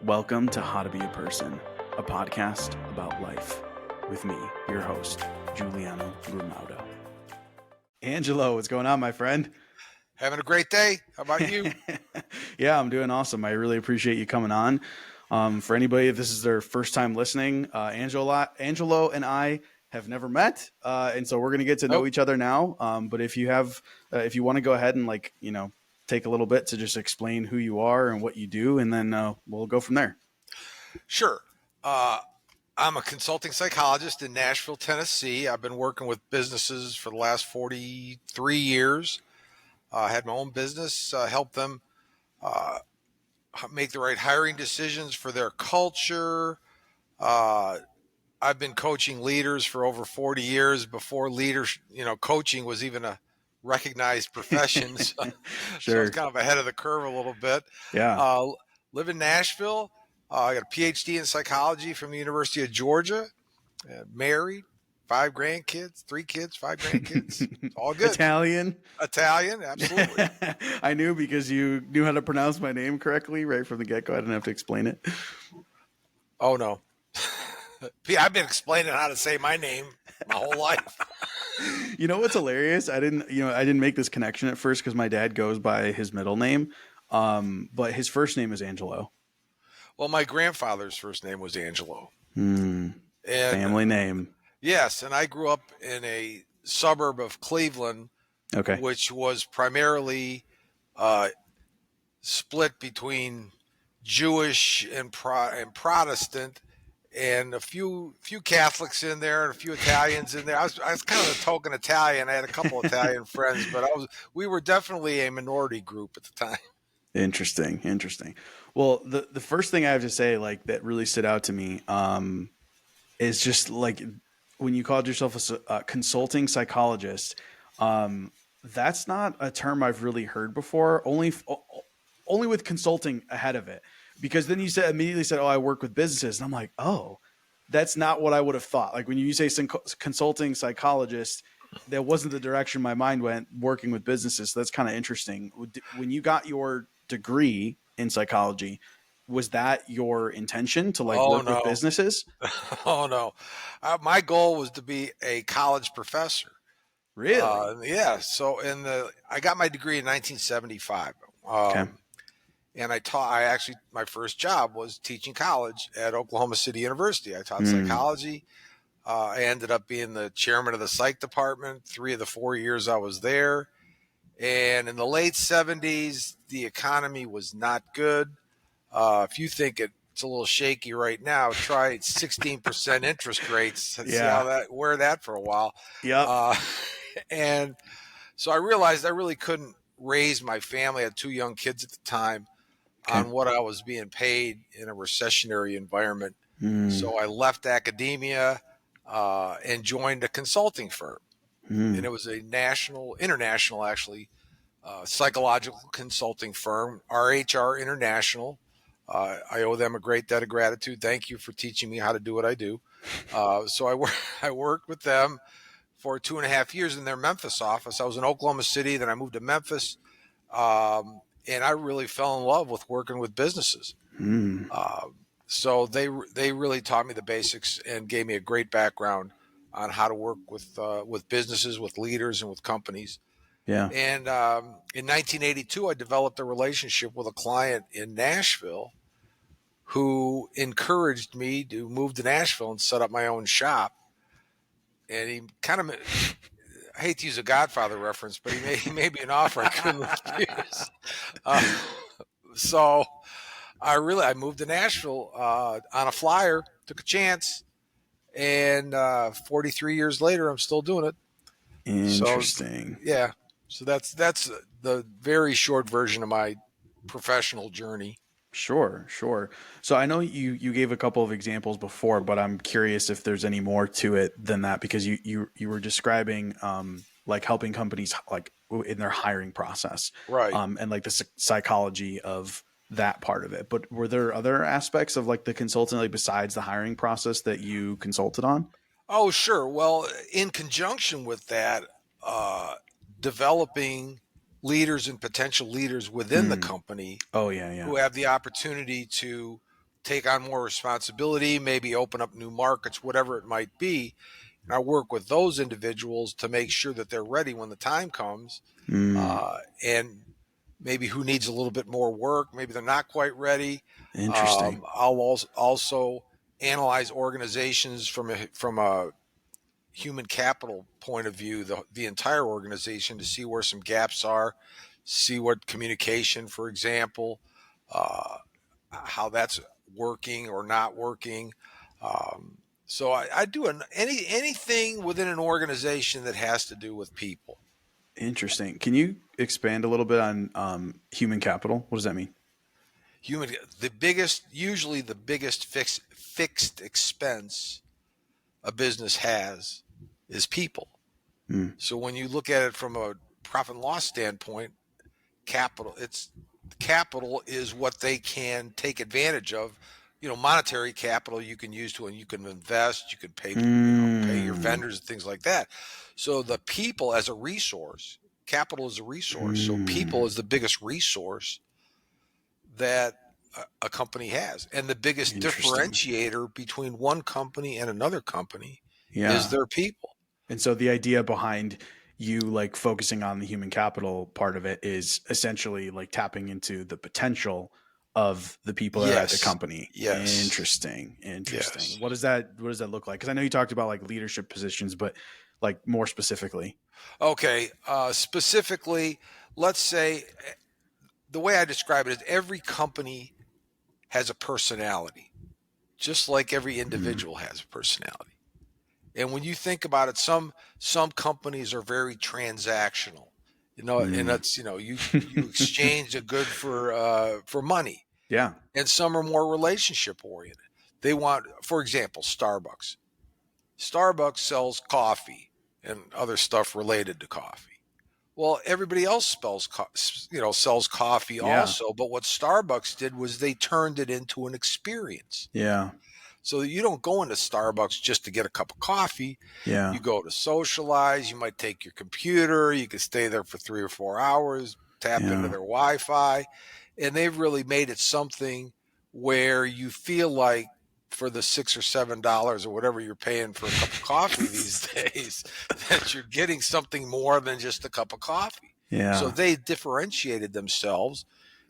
Welcome to How to Be a Person, a podcast about life with me, your host, Giuliano Grimaudo. Angelo, what's going on, my friend? Having a great day. How about you? Yeah, I'm doing awesome. I really appreciate you coming on. For anybody, if this is their first time listening, Angelo and I have never met, and so we're going to get to know each other now. But if you want to go ahead and take a little bit to just explain who you are and what you do, and then we'll go from there. Sure. I'm a consulting psychologist in Nashville, Tennessee. I've been working with businesses for the last 43 years. I had my own business, help them make the right hiring decisions for their culture. I've been coaching leaders for over 40 years before coaching was even a recognized profession. So Sure. it's kind of ahead of the curve a little bit. Yeah. Live in Nashville. I got a PhD in psychology from the University of Georgia. Married, 5 grandkids, 3 kids, 5 grandkids. It's all good. Italian, absolutely. I knew because you knew how to pronounce my name correctly right from the get-go. I didn't have to explain it. Oh no. I've been explaining how to say my name my whole life. You know what's hilarious? I didn't make this connection at first because my dad goes by his middle name, but his first name is Angelo. Well, my grandfather's first name was Angelo. And family name. Yes, and I grew up in a suburb of Cleveland, which was primarily split between Jewish and Protestant, and a few Catholics in there and a few Italians in there. I was kind of a token Italian. I had a couple Italian friends, but we were definitely a minority group at the time. Interesting. Well, the first thing I have to say, that really stood out to me, is just when you called yourself a consulting psychologist. That's not a term I've really heard before. Only with consulting ahead of it, because then you immediately said, "Oh, I work with businesses," and I'm like, "Oh, that's not what I would have thought." Like when you say consulting psychologist, that wasn't the direction my mind went. Working with businesses, so that's kind of interesting. When you got your degree in psychology, was that your intention to work with businesses? Oh no, my goal was to be a college professor. Really? Yeah. So I got my degree in 1975. And my first job was teaching college at Oklahoma City University. I taught psychology. I ended up being the chairman of the psych department 3 of the 4 years I was there. And in the late 70s, the economy was not good. If you think it's a little shaky right now, try 16% interest rates and wear that for a while. Yeah. And so I realized I really couldn't raise my family. I had 2 young kids at the time on what I was being paid in a recessionary environment. So I left academia and joined a consulting firm. And it was a international, actually, psychological consulting firm, RHR International. I owe them a great debt of gratitude. Thank you for teaching me how to do what I do. So I worked with them for 2.5 years in their Memphis office. I was in Oklahoma City, then I moved to Memphis. And I really fell in love with working with businesses. So they really taught me the basics and gave me a great background on how to work with businesses, with leaders, and with companies. Yeah. And in 1982, I developed a relationship with a client in Nashville who encouraged me to move to Nashville and set up my own shop. And he kind of, I hate to use a Godfather reference, but he made me an offer I couldn't refuse. So I moved to Nashville on a flyer, took a chance, and 43 years later, I'm still doing it. Interesting. So that's the very short version of my professional journey. Sure. So I know you gave a couple of examples before, but I'm curious if there's any more to it than that, because you were describing helping companies in their hiring process, right? And the psychology of that part of it. But were there other aspects of the consulting, besides the hiring process, that you consulted on? Oh, sure. Well, in conjunction with that, developing leaders and potential leaders within the company. Oh, yeah. Who have the opportunity to take on more responsibility, maybe open up new markets, whatever it might be. And I work with those individuals to make sure that they're ready when the time comes. Mm, And maybe who needs a little bit more work, maybe they're not quite ready. interesting. I'll also analyze organizations from a human capital point of view, the entire organization, to see where some gaps are, see what communication, for example, uh, how that's working or not working. Um, so I do anything within an organization that has to do with people. Interesting. Can you expand a little bit on human capital? What does that mean? Usually the biggest fixed expense a business has is people. Mm, So when you look at it from a profit and loss standpoint, capital is what they can take advantage of. Monetary capital you can use and you can invest, you can pay your mm, vendors and things like that. So the people as a resource, capital is a resource. So people mm. is the biggest resource that a company has. And the biggest Interesting. differentiator between one company and another company is Yeah. their people. And so the idea behind you like focusing on the human capital part of it is essentially like tapping into the potential of the people that are at the Yes. company. Yes. Interesting. Interesting. Yes. What does that look like? Because I know you talked about like leadership positions, but like more specifically. Okay. Specifically, let's say the way I describe it is every company has a personality, just like every Mm, individual has a personality. And when you think about it, some companies are very transactional, and mm. that's you exchange a good for money, Yeah. and some are more relationship oriented. They want, for example, Starbucks. Starbucks sells coffee and other stuff related to coffee. Well, everybody else sells coffee Yeah. also, but what Starbucks did was they turned it into an experience. Yeah. So you don't go into Starbucks just to get a cup of coffee. Yeah. You go to socialize. You might take your computer. You can stay there for 3 or 4 hours, tap into Yeah. their Wi-Fi, and they've really made it something where you feel like for the $6 or $7 or whatever you're paying for a cup of coffee these days, that you're getting something more than just a cup of coffee. So Yeah. they differentiated themselves.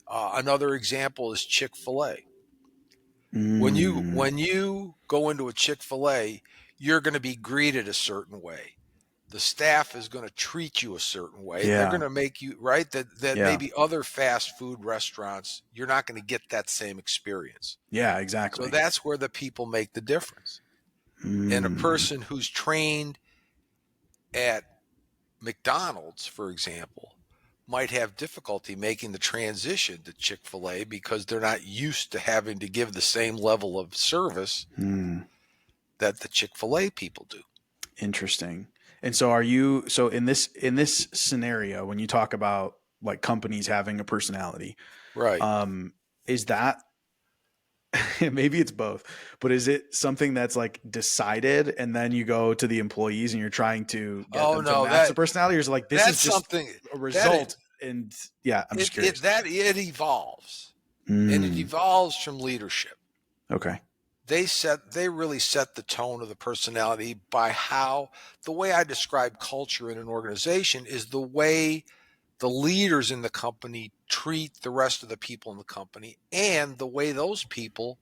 Another example is Chick-fil-A. When you Mm. when you go into a Chick-fil-A, you're going to be greeted a certain way. The staff is going to treat you a certain way. They're Yeah. going to make you right that Yeah. maybe other fast food restaurants you're not going to get that same experience. Yeah. So Exactly. that's where the people make the difference. And a Mm. person who's trained at McDonald's, for example, might have difficulty making the transition to Chick-fil-A because they're not used to having to give the same level of service Mm. that the Chick-fil-A people do. Interesting. And so are you so in this scenario when you talk about like companies having a personality, Right. is that maybe it's both, but is it something that's like decided and then you go to the employees and you're trying to get Oh them to no, match the personality, or is it like this is that's just something a that result? And yeah, I'm just curious. it evolves. And it Mm, evolves from leadership. okay. They really set the tone of the personality by how the way I describe culture in an organization is the way the leaders in the company treat the rest of the people in the company and the way those people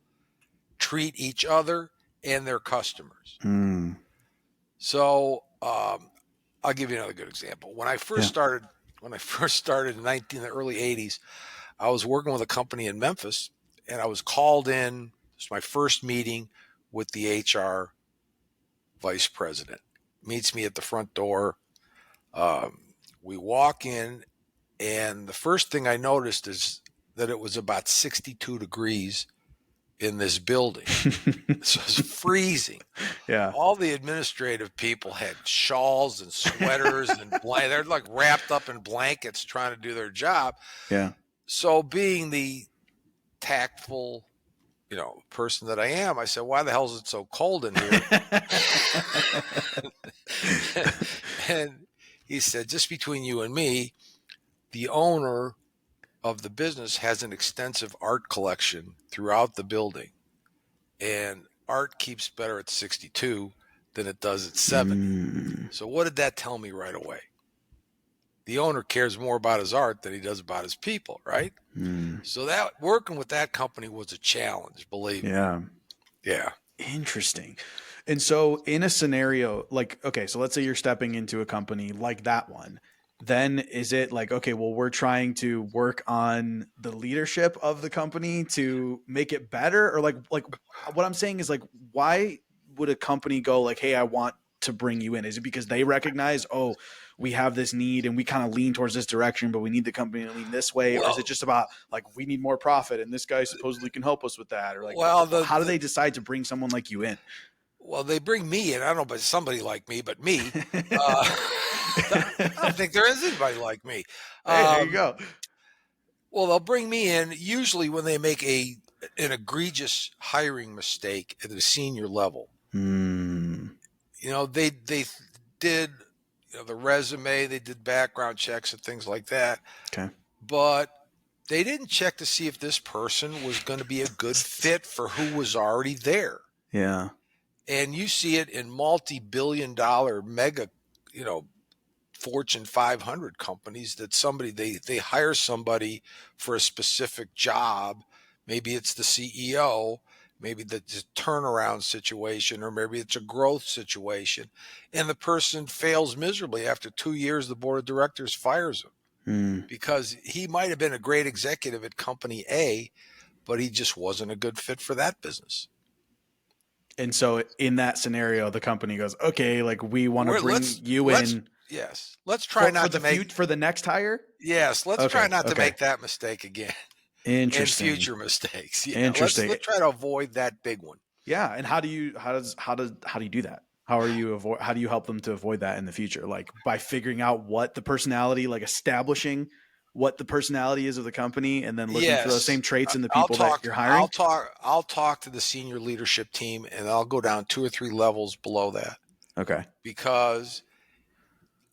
treat each other and their customers. Mm, So I'll give you another good example. yeah. When I first started in the early 80s, I was working with a company in Memphis, and I was called in. It's my first meeting with the HR vice president. Meets me at the front door. Um, we walk in, and the first thing I noticed is that it was about 62 degrees in this building. So it was freezing. Yeah. All the administrative people had shawls and sweaters and they're like wrapped up in blankets trying to do their job. Yeah. So being the tactful, person that I am, I said, "Why the hell is it so cold in here?" And he said, "Just between you and me, the owner of the business has an extensive art collection throughout the building. and art keeps better at 62 than it does at 70. Mm, So what did that tell me right away? The owner cares more about his art than he does about his people, right? mm, So that working with that company was a challenge, believe me. yeah. Yeah. Interesting. And so in a scenario like, okay, so let's say you're stepping into a company like that one, then is it like, okay, well, we're trying to work on the leadership of the company to make it better? Or like what I'm saying is like, why would a company go like, hey, I want to bring you in? Is it because they recognize, oh, we have this need and we kind of lean towards this direction, but we need the company to lean this way? Or is it Well, just about like, we need more profit and this guy supposedly can help us with that? Or like, well, how do they decide to bring someone like you in? well, they bring me in. I don't know, but somebody like me, but me. Uh, I don't think there is anybody like me. Hey, there you Um, go. well, they'll bring me in usually when they make an egregious hiring mistake at the senior level. Hmm. They did the resume, they did background checks and things like that, Okay. but they didn't check to see if this person was going to be a good fit for who was already there. Yeah. And you see it in multi-billion-dollar mega, you know, Fortune 500 companies that they hire somebody for a specific job. Maybe it's the CEO, maybe it's a turnaround situation, or maybe it's a growth situation. And the person fails miserably. After 2 years, the board of directors fires him Hmm. because he might have been a great executive at company A, but he just wasn't a good fit for that business. And so in that scenario, the company goes, okay, like we want to We're, bring you let's in yes, let's try for not the to make future for the next hire. yes, let's try Okay. not to Okay. make that mistake again. And Interesting. future mistakes. Yeah, let's Interesting. try to avoid that big one. Yeah. And how do you do that? How do you help them to avoid that in the future? Like by figuring out what the personality, like establishing what the personality is of the company and then looking for those Yes, same traits in the I'll people that talk. you're I'll hiring. talk. I'll talk to the senior leadership team, and I'll go down 2 or 3 levels below that Okay. because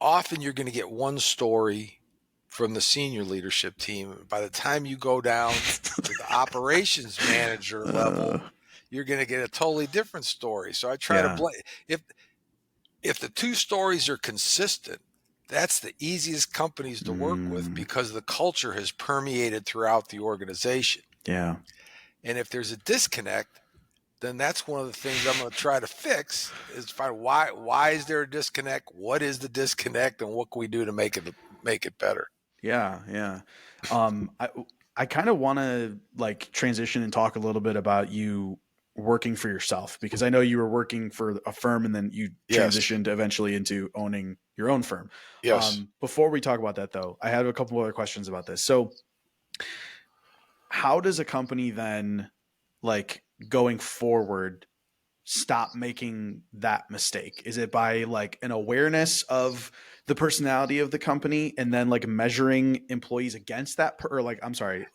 often you're going to get one story from the senior leadership team. By the time you go down to the operations manager uh, level, you're going to get a totally different story. So I try to yeah. blend. If the two stories are consistent, that's the easiest companies to work with Mm, because the culture has permeated throughout the organization. yeah. And if there's a disconnect, then that's one of the things I'm going to try to fix is find why is there a disconnect? What is the disconnect and what can we do to make it better? Yeah, yeah. I kind of want to like transition and talk a little bit about you working for yourself because I know you were working for a firm and then you Yes. transitioned eventually into owning your own firm. Yes. Before we talk about that though, I have a couple other questions about this. So, how does a company then like going forward stop making that mistake? Is it by like an awareness of the personality of the company and then like measuring employees against that or like I'm sorry,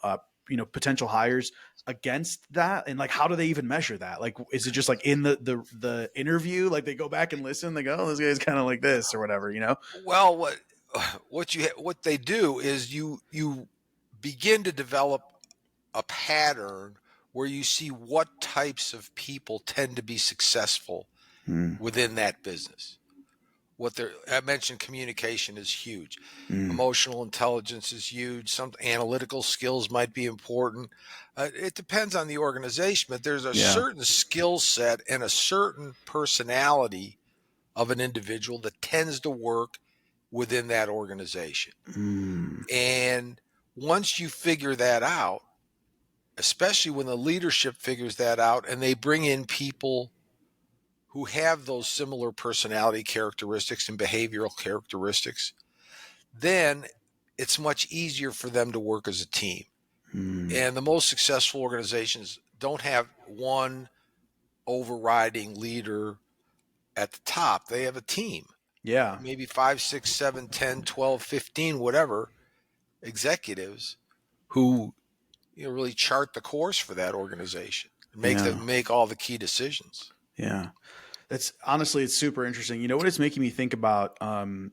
potential hires against that? And like how do they even measure that? Like is it just like in the interview, like they go back and listen, they go, oh, this guy's kind of like this or whatever, you know? Well, what they do is you begin to develop a pattern where you see what types of people tend to be successful Mm, within that business. I mentioned communication is huge. mm, Emotional intelligence is huge. Some analytical skills might be important. It depends on the organization, but there's a yeah. certain skill set and a certain personality of an individual that tends to work within that organization. Mm, And once you figure that out, especially when the leadership figures that out and they bring in people who have those similar personality characteristics and behavioral characteristics, then it's much easier for them to work as a team. mm, And the most successful organizations don't have one overriding leader at the top. They have a team, yeah. maybe 5, 6, 7, 10, 12, 15, whatever executives who really chart the course for that organization and Yeah. make all the key decisions. Yeah. That's honestly, it's super interesting. You know what it's making me think about?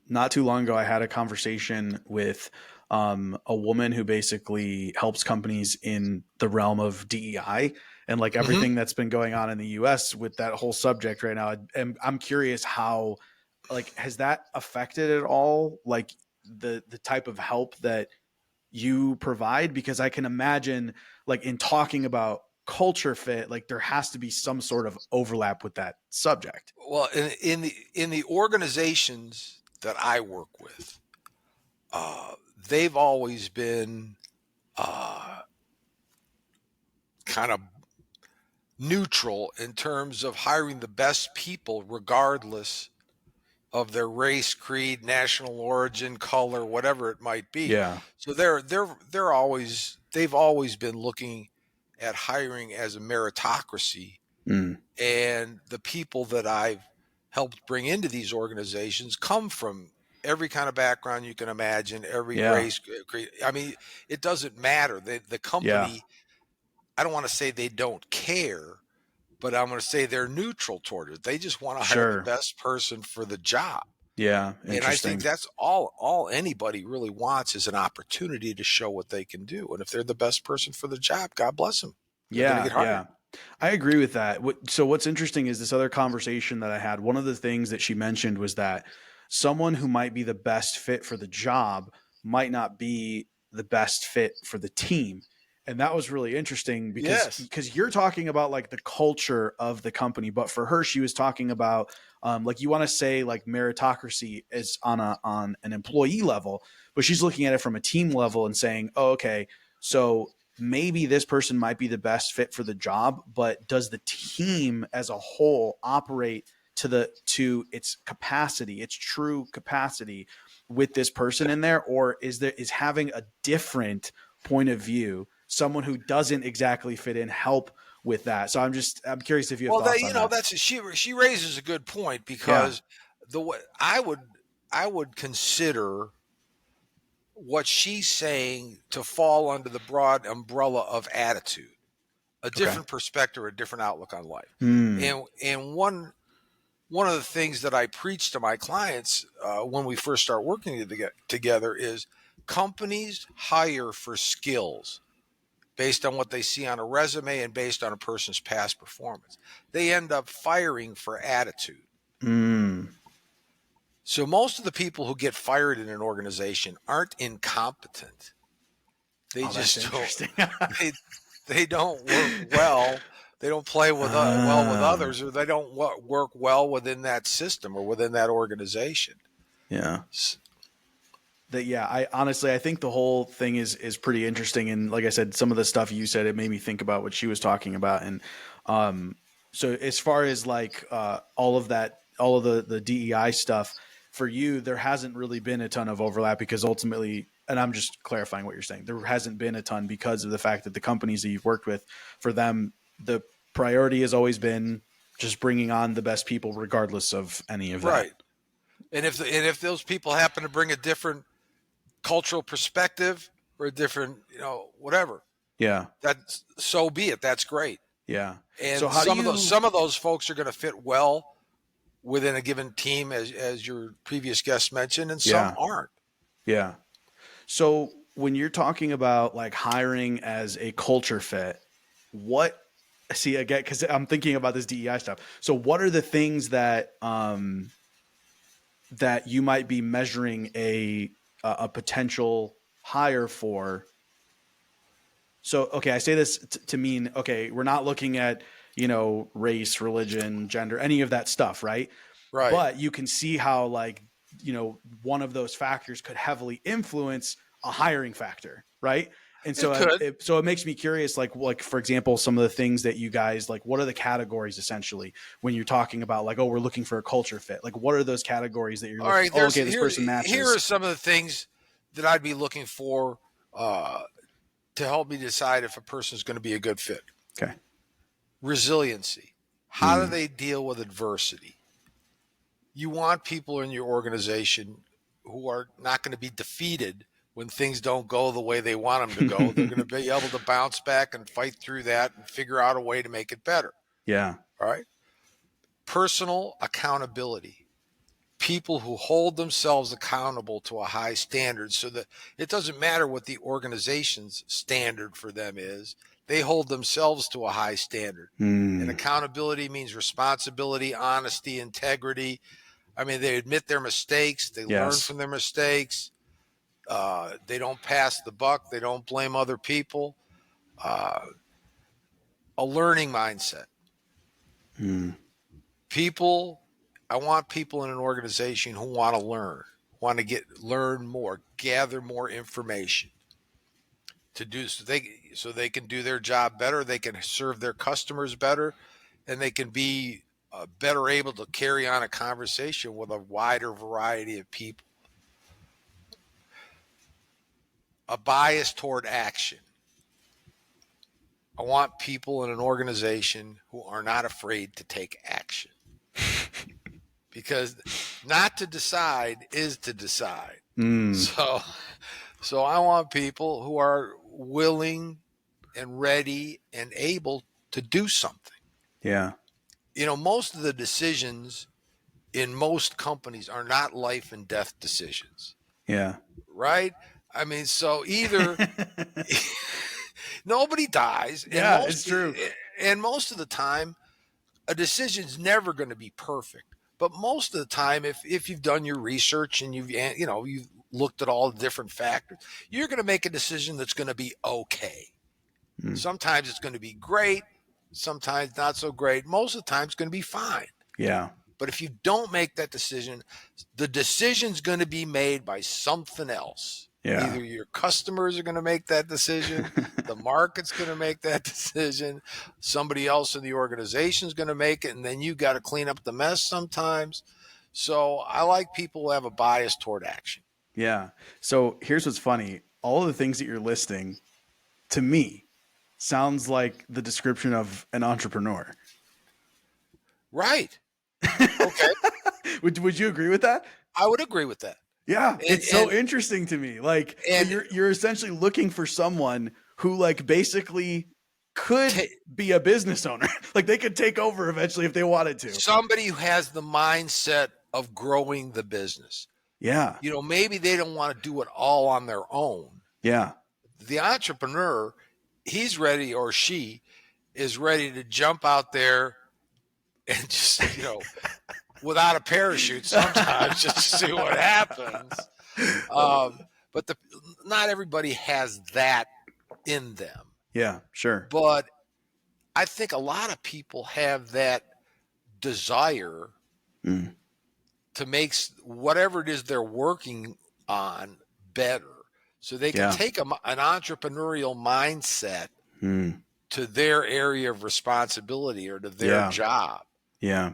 Not too long ago, I had a conversation with a woman who basically helps companies in the realm of DEI. and like Hmm. everything that's been going on in the US with that whole subject right now. And I'm curious how, like, has that affected at all, like the type of help that you provide? Because I can imagine, like, in talking about culture fit, like there has to be some sort of overlap with that subject. Well, in the organizations that I work with, they've always been uh, kind of neutral in terms of hiring the best people, regardless of their race, creed, national origin, color, whatever it might be. Yeah. So they've always been looking at hiring as a meritocracy, Mm. and the people that I've helped bring into these organizations come from every kind of background you can imagine, every Yeah. race, creed. I mean, it doesn't matter. The Yeah. company, I don't want to say they don't care, but I'm going to say they're neutral toward it. They just want to hire the Sure. best person for the job. Yeah. And I think Interesting. that's all anybody really wants is an opportunity to show what they can do. And if they're the best person for the job, God bless them. They're going to Yeah. get hired. Yeah. I agree with that. So what's interesting is this other conversation that I had. One of the things that she mentioned was that someone who might be the best fit for the job might not be the best fit for the team. And that was really interesting because Yes. you're talking about like the culture of the company, but for her, she was talking about like, you want to say like meritocracy is on an employee level, but she's looking at it from a team level and saying, oh, okay, so maybe this person might be the best fit for the job, but does the team as a whole operate to its capacity, its true capacity with this person in there, or is having a different point of view, someone who doesn't exactly fit in, help with that? So I'm curious if you have Well, thoughts on that. that's she raises a good point, Yeah. because the way I would consider what she's saying to fall under the broad umbrella of attitude, a Okay. different perspective, a different outlook on life. Hmm. And one of the things that I preach to my clients when we first start working together is companies hire for skills based on what they see on a resume and based on a person's past performance. They end up firing for attitude. Hmm. So most of the people who get fired in an organization aren't incompetent. They Oh, that's just don't interesting. they they don't work well. They don't play well with Ah, others, or they don't work well within that system or within that organization. yeah. S- That, yeah, I honestly, I think the whole thing is pretty interesting, and like I said, some of the stuff you said, it made me think about what she was talking about. And um so as far as like all of that, all of the DEI stuff for you, there hasn't really been a ton of overlap because ultimately, and I'm just clarifying what you're saying, there hasn't been a ton because of the fact that the companies that you've worked with, for them, the priority has always been just bringing on the best people regardless of any of that. Right. And if those people happen to bring a different cultural perspective or a different, whatever, Yeah. that's so be it. That's great. Yeah. So And how do some of those you some of those folks are going to fit well within a given team, as your previous guest mentioned, and some Yeah. aren't. Yeah. So when you're talking about like hiring as a culture fit, what, see again, because I'm thinking about this DEI stuff. So what are the things that you might be measuring a potential hire for? So okay, I say this to mean, okay, we're not looking at, race, religion, gender, any of that stuff, right? Right. But you can see how, like, one of those factors could heavily influence a hiring factor, right? And It so could. it makes me curious, like for example, some of the things that you guys like, what are the categories essentially when you're talking about like, oh, we're looking for a culture fit? Like, what are those categories that you're All looking? right. Oh, There's okay, this here person here matches. are some of the things that I'd be looking for uh, to help me decide if a person is going to be a good fit. Okay. Resiliency. How do Mm. they deal with adversity? You want people in your organization who are not going to be defeated when things don't go the way they want them to go. They're going to be able to bounce back and fight through that and figure out a way to make it better. Yeah. All right. Personal accountability. People who hold themselves accountable to a high standard, so that it doesn't matter what the organization's standard for them is. they hold themselves to a high standard. And accountability means responsibility, honesty, integrity. I mean, they admit their mistakes. They learn Yes. from their mistakes. They don't pass the buck. They don't blame other people. A learning mindset. People, I want people in an organization who want to learn, want to learn more, gather more information to do so they can do their job better, they can serve their customers better, and they can be better able to carry on a conversation with a wider variety of people. A bias toward action. I want people in an organization who are not afraid to take action. Because not to decide is to decide. So I want people who are willing and ready and able to do something. Yeah. You know, most of the decisions in most companies are not life and death decisions. Yeah. Right? I mean, so either nobody dies, Yeah, it's true. And most of the time, a decision's never going to be perfect. But most of the time, if you've done your research and you've looked at all the different factors, you're going to make a decision that's going to be okay. Sometimes it's going to be great, sometimes not so great. Most of the time, it's going to be fine. Yeah. But if you don't make that decision, the decision's going to be made by something else. Yeah. Either your customers are going to make that decision, the market's going to make that decision, somebody else in the organization is going to make it, and then you got to clean up the mess sometimes. So I like people who have a bias toward action. Yeah. So here's what's funny. All of the things that you're listing, to me, sounds like the description of an entrepreneur. Right. Okay. Would you agree with that? I would agree with that. Yeah, it's so interesting to me. Like, you're essentially looking for someone who, like, basically could be a business owner. Like, they could take over eventually if they wanted to. Somebody who has the mindset of growing the business. Yeah. You know, maybe they don't want to do it all on their own. Yeah. The entrepreneur, he's ready, or she is ready to jump out there and just, without a parachute sometimes, just to see what happens. But not everybody has that in them. Yeah, sure. But I think a lot of people have that desire to make whatever it is they're working on better. So they can take an entrepreneurial mindset to their area of responsibility or to their job. Yeah.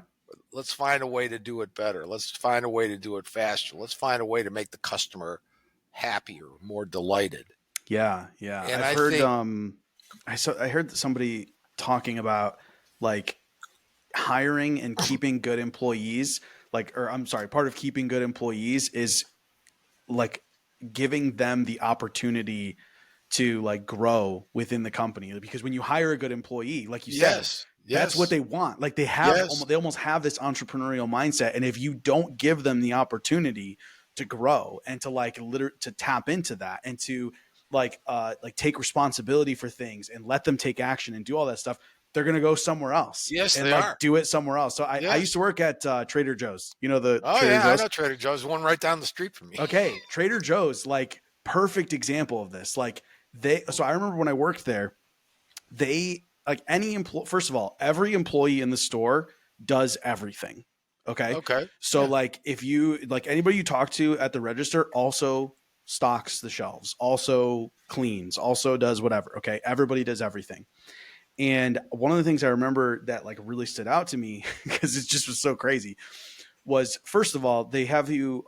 Let's find a way to do it better. Let's find a way to do it faster. Let's find a way to make the customer happier, more delighted. Yeah, yeah. And I heard somebody talking about, like, hiring and keeping good employees. Part of keeping good employees is, like, giving them the opportunity to, like, grow within the company. Because when you hire a good employee, like you said, that's what they want. Like, they almost have this entrepreneurial mindset. And if you don't give them the opportunity to grow and to to tap into that and to take responsibility for things and let them take action and do all that stuff, they're going to go somewhere else. Yes, and they are. do it somewhere else. So I used to work at Trader Joe's. You know Trader I Joe's? know Trader Joe's, one right down the street from me. Okay, Trader Joe's, like, perfect example of this. Like, so I remember when I worked there, first of all, every employee in the store does everything. Okay. So if you, anybody you talk to at the register also stocks the shelves, also cleans, also does whatever. Okay. Everybody does everything. And one of the things I remember that, like, really stood out to me, because it just was so crazy, was, first of all, they have you,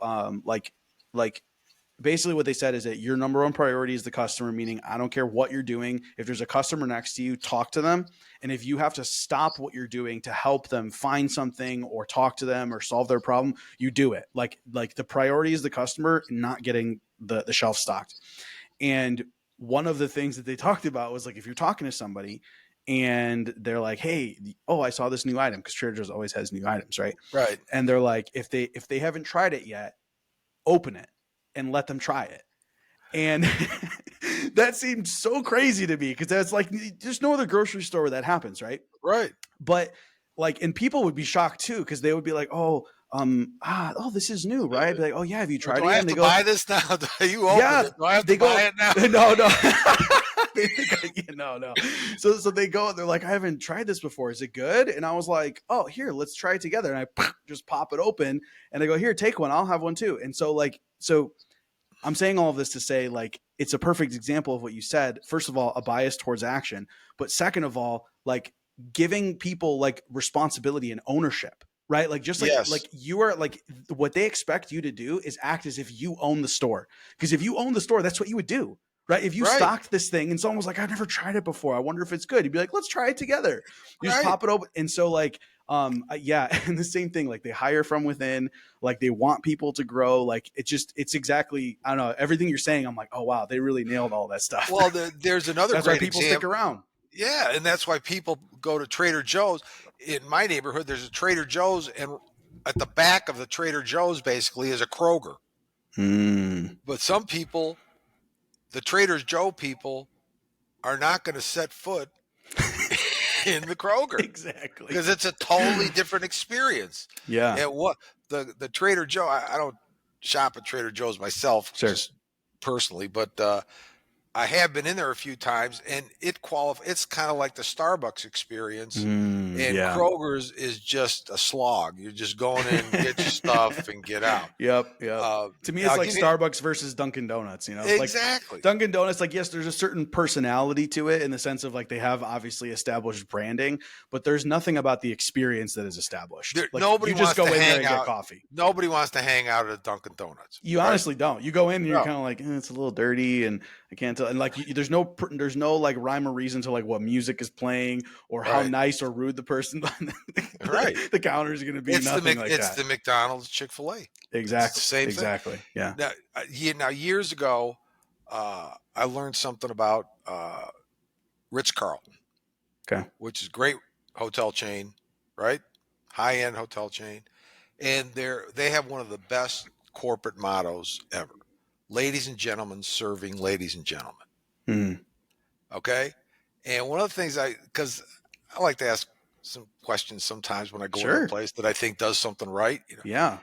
basically what they said is that your number one priority is the customer, meaning I don't care what you're doing. If there's a customer next to you, talk to them. And if you have to stop what you're doing to help them find something or talk to them or solve their problem, you do it. Like the priority is the customer, not getting the shelf stocked. And one of the things that they talked about was, like, if you're talking to somebody and they're like, hey, I saw this new item, because Trader Joe's always has new items, right? Right. And they're like, if they haven't tried it yet, open it and let them try it. And That seemed so crazy to me because that's like there's no other grocery store where that happens, right? Right. But like, and people would be shocked too because they would be like, "Oh, this is new, right?" I'd be like, "Oh yeah, have you Or tried do it I yet?" have And they to go, buy this now? You opened "Yeah." it. Do I have They to go, buy it now? "No." No. So they go and they're like, "I haven't tried this before. Is it good?" And I was like, "Oh, here, let's try it together." And I just pop it open and I go, "Here, take one. I'll have one too." And so I'm saying all of this to say, like, it's a perfect example of what you said. First of all, a bias towards action, but second of all, like giving people like responsibility and ownership, right? Like just Yes. like you are like what they expect you to do is act as if you own the store. Because if you own the store, that's what you would do. Right. If you Right. stocked this thing and someone was like, I've never tried it before. I wonder if it's good. You'd be like, let's try it together. You just Right. pop it open. And so like, yeah. And the same thing, like they hire from within, like they want people to grow. Like it's exactly, I don't know, everything you're saying. I'm like, oh wow, they really nailed all that stuff. Well, there's another That's why great people stick example. around. Yeah, and that's why people go to Trader Joe's. In my neighborhood, there's a Trader Joe's, and at the back of the Trader Joe's basically is a Kroger. But some people, the Trader Joe people, are not going to set foot in the Kroger Exactly. because it's a totally different experience. Yeah. And what the Trader Joe, I don't shop at Trader Joe's myself, Sure. just personally, but I have been in there a few times, and it's kind of like the Starbucks experience. And Yeah. Kroger's is just a slog. You're just going in, get your stuff, and get out. Yep. To me, it's I'll like give you Starbucks versus Dunkin' Donuts. You know, like exactly. Dunkin' Donuts, like yes, there's a certain personality to it in the sense of like they have obviously established branding, but there's nothing about the experience that is established. Like Nobody you just wants go to in there hang and get out. coffee. Nobody wants to hang out at Dunkin' Donuts. You right? honestly don't. You go in and you're No. kind of like, it's a little dirty, and I can't tell. And like, there's no like rhyme or reason to like what music is playing or how Right. nice or rude the person Right. the counter is going to be. It's Nothing like it's that. the McDonald's Chick-fil-A. Exactly. It's the same thing. Exactly. Yeah. Now years ago, I learned something about Ritz-Carlton, Okay. which is a great hotel chain, right? High-end hotel chain. And they have one of the best corporate mottos ever. Ladies and gentlemen serving ladies and gentlemen. Mm. Okay? And one of the things because I like to ask some questions sometimes when I go into a place that I think does something right. You know? Yeah.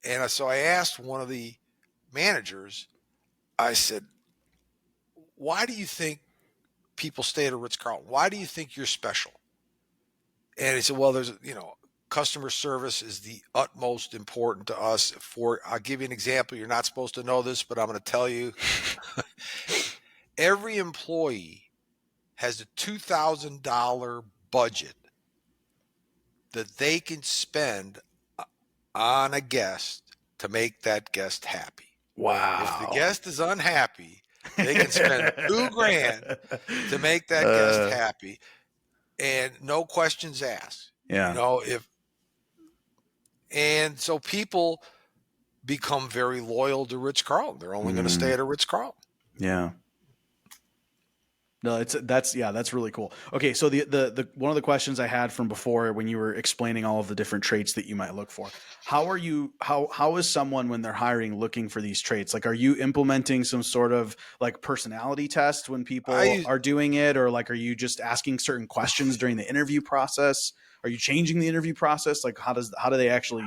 And so I asked one of the managers, I said, why do you think people stay at a Ritz-Carlton? Why do you think you're special? And he said, well, customer service is the utmost important to us. I'll give you an example. You're not supposed to know this, but I'm going to tell you. Every employee has a $2,000 budget that they can spend on a guest to make that guest happy. Wow. If the guest is unhappy, they can spend $2,000 to make that guest happy, and no questions asked. Yeah. And so people become very loyal to Ritz-Carlton. They're only going to stay at a Ritz-Carlton. Yeah. No, that's really cool. Okay, so the one of the questions I had from before when you were explaining all of the different traits that you might look for, how is someone when they're hiring looking for these traits? Like, are you implementing some sort of like personality test when people are doing it, or like are you just asking certain questions during the interview process? Are you changing the interview process? Like, how do they actually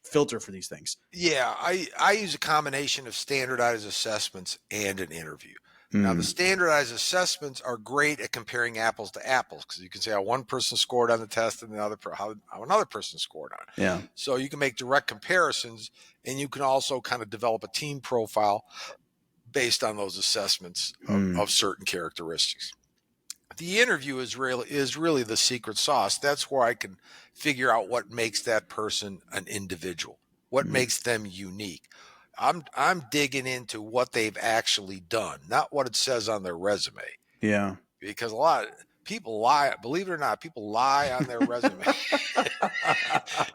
filter for these things? Yeah, I use a combination of standardized assessments and an interview. Now, the standardized assessments are great at comparing apples to apples because you can say how one person scored on the test and how another person scored on it. Yeah. So you can make direct comparisons, and you can also kind of develop a team profile based on those assessments of certain characteristics. The interview is really the secret sauce. That's where I can figure out what makes that person an individual, what makes them unique. I'm digging into what they've actually done, not what it says on their resume. Yeah. Because a lot of people lie. Believe it or not, people lie on their resume.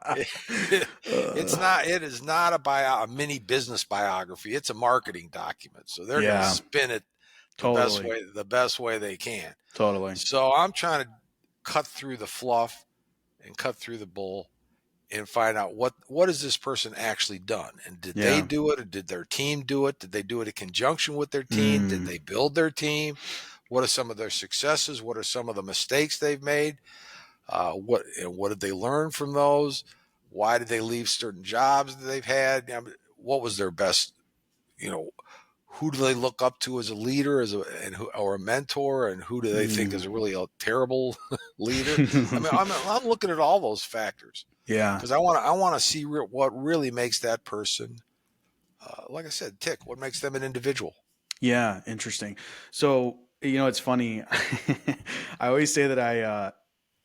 It is not a mini business biography. It's a marketing document. So they're going to spin it the best way they can. Totally. So I'm trying to cut through the fluff and cut through the bull and find out what has this person actually done, and did they Yeah. do it, or did their team do it? Did they do it in conjunction with their team? Did Mm. they build their team? What are some of their successes? What are some of the mistakes they've made? What did they learn from those? Why did they leave certain jobs that they've had? I mean, what was their best? You know, who do they look up to as a leader, or a mentor, and who do they think is Mm. a really a terrible leader? I mean, I'm looking at all those factors Yeah. because I want to see what really makes that person, like I said, tick. What makes them an individual? Yeah, interesting. So, it's funny. I always say that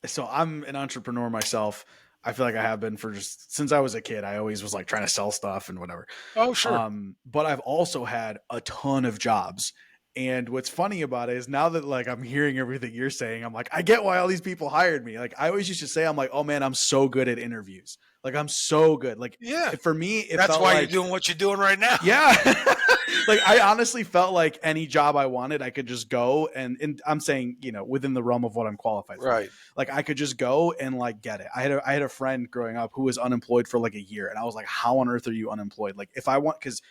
so I'm an entrepreneur myself. I feel like I have been for just since I was a kid. I always was like trying to sell stuff and whatever. Oh, sure. But I've also had a ton of jobs. And what's funny about it is now that like I'm hearing everything you're saying, I'm like, I get why all these people hired me. Like I always used to say, I'm like, oh man, I'm so good at interviews. Like I'm so good. Like Yeah, for me, it that's felt why you're like doing what you're doing right now. yeah. Like I honestly felt like any job I wanted, I could just go and I'm saying, within the realm of what I'm qualified for. Right. Like I could just go and like get it. I had a friend growing up who was unemployed for like a year and I was like, how on earth are you unemployed? Like if I want cuz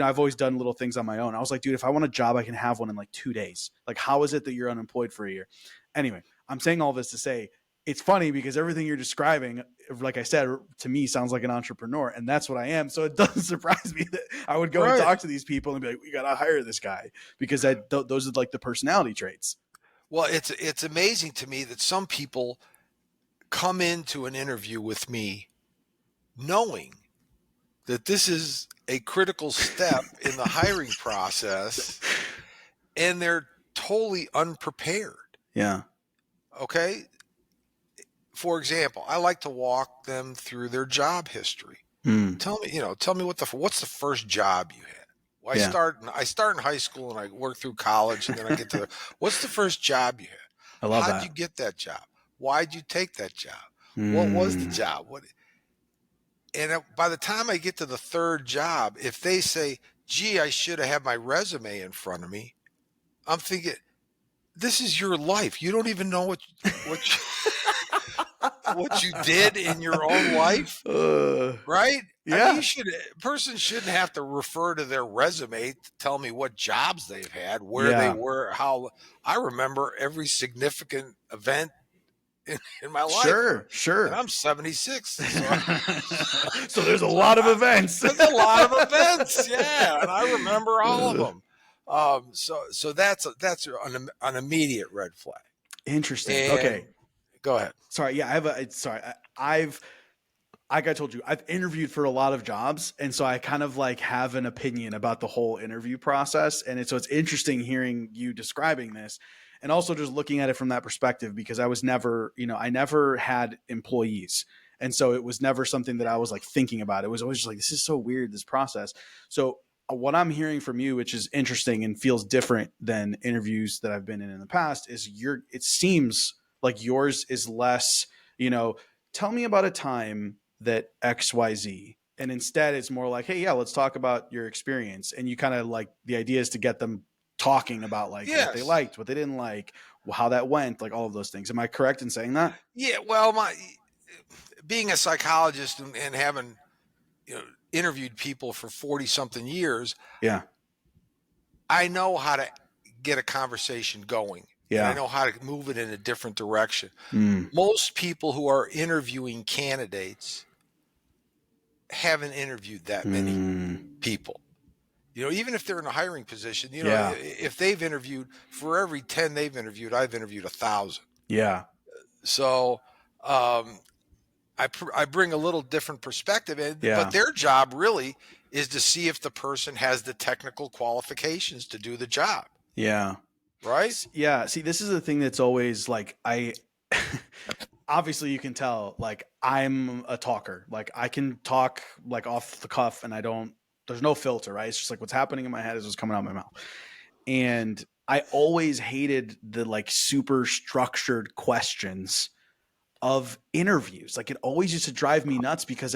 I've always done little things on my own. I was like, dude, if I want a job, I can have one in like 2 days. Like how is it that you're unemployed for a year? Anyway, I'm saying all this to say it's funny because everything you're describing, like I said, to me sounds like an entrepreneur, and that's what I am. So it doesn't surprise me that I would go and Right. talk to these people and be like, "We gotta hire this guy," because those are like the personality traits. Well, it's amazing to me that some people come into an interview with me knowing that this is a critical step in the hiring process, and they're totally unprepared. Yeah. Okay. For example, I like to walk them through their job history. Mm. Tell me what's the first job you had? Well, Yeah. I start in high school and I work through college and then I get to what's the first job you had? I love How'd you that. get that job? Why'd you take that job? What was the Mm. job? By the time I get to the third job, if they say, "Gee, I should have had my resume in front of me," I'm thinking, "This is your life. You don't even know what you, what you did in your own life." Right? I mean, Yeah. person shouldn't have to refer to their resume to tell me what jobs they've had, where they Yeah. were, how. I remember every significant event in my life, Sure. and Sure. I'm 76, So there's a so lot of events. there's a lot of events, yeah, and I remember all of them. So that's an immediate red flag. Interesting. And Okay. go ahead. Sorry. Yeah. I've like I told you, I've interviewed for a lot of jobs. And so I kind of like have an opinion about the whole interview process. And so it's interesting hearing you describing this and also just looking at it from that perspective because I was never, I never had employees. And so it was never something that I was like thinking about. It was always just like, this is so weird, this process. So what I'm hearing from you, which is interesting and feels different than interviews that I've been in the past, is it seems like yours is less, tell me about a time that XYZ. And instead it's more like, hey, yeah, let's talk about your experience. And you kind of like the idea is to get them talking about like what they Yes. liked, what they didn't like, how that went, like all of those things. Am I correct in saying that? Yeah. Well, my being a psychologist and having interviewed people for 40 something years, Yeah. I know how to get a conversation going and I Yeah. know how to move it in a different direction. Mm. Most people who are interviewing candidates haven't interviewed that many Mm. people. Even if they're in a hiring position, Yeah. if they've interviewed for every 10 they've interviewed, I've interviewed 1,000. Yeah. So, I bring a little different perspective but Yeah. their job really is to see if the person has the technical qualifications to do the job, Yeah. right? Yeah. See, this is the thing that's always like, obviously you can tell, like, I'm a talker. Like, I can talk like off the cuff and there's no filter, right? It's just like what's happening in my head is what's coming out of my mouth. And I always hated the like super structured questions of interviews. Like, it always used to drive me nuts because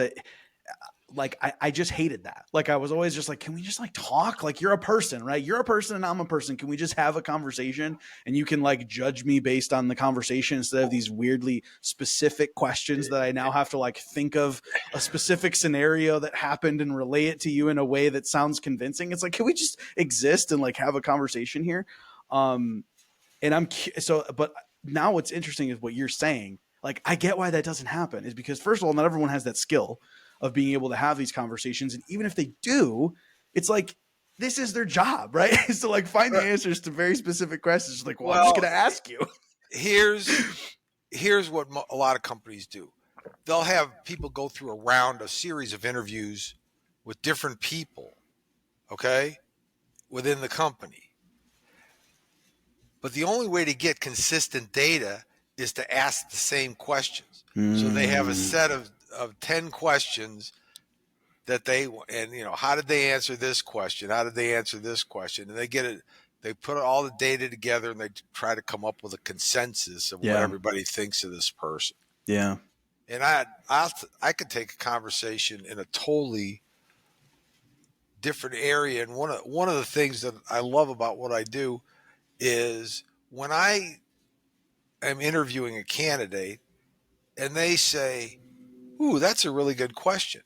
like, I just hated that. Like, I was always just like, can we just like talk? Like, you're a person, right? You're a person and I'm a person. Can we just have a conversation? And you can like judge me based on the conversation instead of these weirdly specific questions that I now have to like think of a specific scenario that happened and relay it to you in a way that sounds convincing. It's like, can we just exist and like have a conversation here? And but now what's interesting is what you're saying. Like, I get why that doesn't happen is because, first of all, not everyone has that skill of being able to have these conversations. And even if they do, it's like, this is their job, right? Is to like find the answers to very specific questions. Like, well, I'm just going to ask you. Here's what a lot of companies do. They'll have people go through a series of interviews with different people, okay, within the company. But the only way to get consistent data is to ask the same questions. So they have a set of 10 questions that how did they answer this question? How did they answer this question? And they put all the data together and they try to come up with a consensus of what everybody thinks of this person. Yeah. And I could take a conversation in a totally different area. And one of the things that I love about what I do is when I am interviewing a candidate and they say, "Ooh, that's a really good question."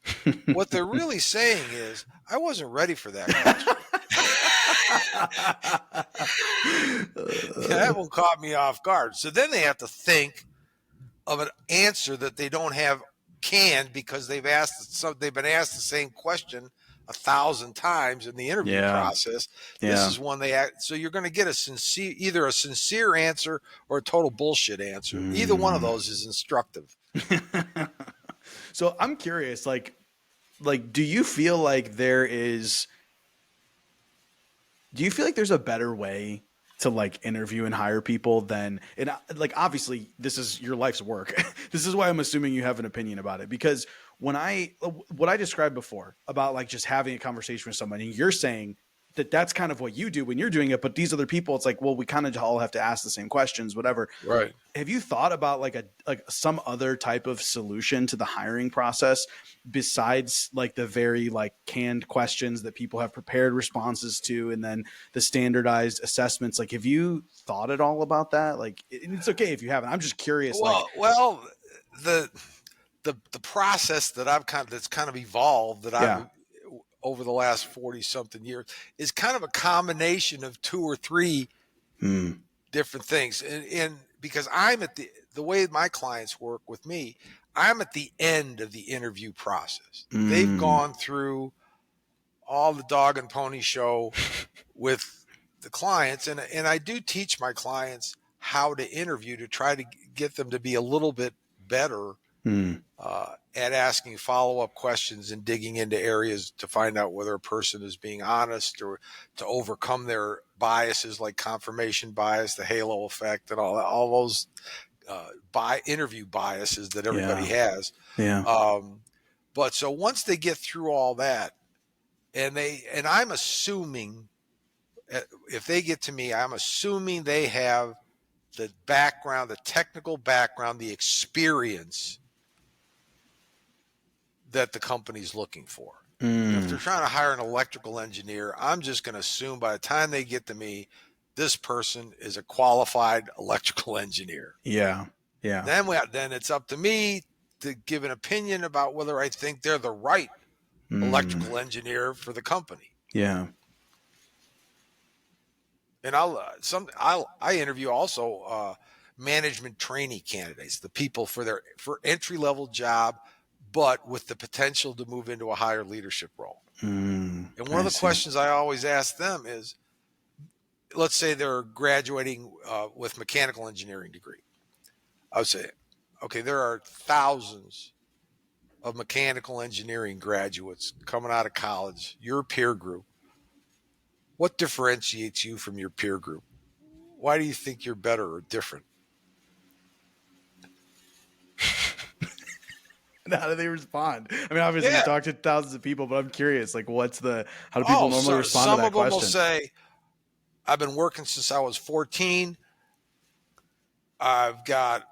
What they're really saying is, "I wasn't ready for that question." That one caught me off guard. So then they have to think of an answer that they don't have canned because they've been asked the same question 1,000 times in the interview process. This is one so you're going to get either a sincere answer or a total bullshit answer. Either one of those is instructive. So I'm curious, like, do you feel like there's a better way to like interview and hire people than, and like, obviously this is your life's work. This is why I'm assuming you have an opinion about it, because what I described before about like just having a conversation with somebody, you're saying that that's kind of what you do when you're doing it. But these other people, it's like, well, we kind of all have to ask the same questions, whatever. Right. Have you thought about like some other type of solution to the hiring process besides like the very like canned questions that people have prepared responses to, and then the standardized assessments? Like, have you thought at all about that? Like, it's okay if you haven't. I'm just curious. Well, the process that that's kind of evolved that I've over the last 40 something years is kind of a combination of 2 or 3 different things. And because I'm at the way my clients work with me, I'm at the end of the interview process. They've gone through all the dog and pony show with the clients. And I do teach my clients how to interview to try to get them to be a little bit better at asking follow-up questions and digging into areas to find out whether a person is being honest, or to overcome their biases like confirmation bias, the halo effect, and all those interview biases that everybody has. But so once they get through all that, and I'm assuming, if they get to me, I'm assuming they have the background, the technical background, the experience that the company's looking for. If they're trying to hire an electrical engineer, I'm just going to assume by the time they get to me, this person is a qualified electrical engineer. Yeah. Then it's up to me to give an opinion about whether I think they're the right electrical engineer for the company. Yeah. And I interview also management trainee candidates, the people for entry-level job, but with the potential to move into a higher leadership role. And one of the questions I always ask them is, let's say they're graduating with mechanical engineering degree. I would say, okay, there are thousands of mechanical engineering graduates coming out of college, your peer group. What differentiates you from your peer group? Why do you think you're better or different? How do they respond? I mean, obviously you talk to thousands of people, but I'm curious, like, how do people normally respond to that question? Some of them will say, I've been working since I was 14. I've got,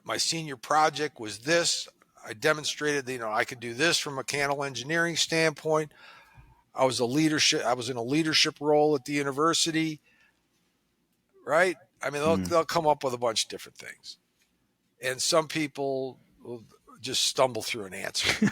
my senior project was this. I demonstrated that, I could do this from a mechanical engineering standpoint. I was in a leadership role at the university, right? I mean, they'll come up with a bunch of different things. And some people will just stumble through an answer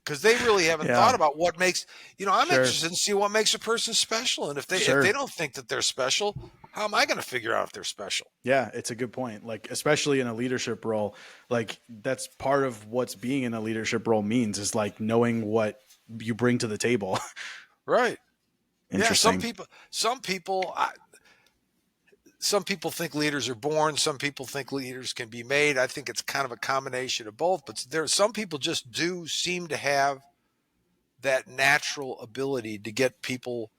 because they really haven't thought about what makes, I'm interested in see what makes a person special. And if they don't think that they're special, how am I going to figure out if they're special? Yeah, it's a good point. Like, especially in a leadership role, like that's part of what's being in a leadership role means, is like knowing what you bring to the table. Right. Interesting. Yeah. Some people think leaders are born. Some people think leaders can be made. I think it's kind of a combination of both, but some people just do seem to have that natural ability to get people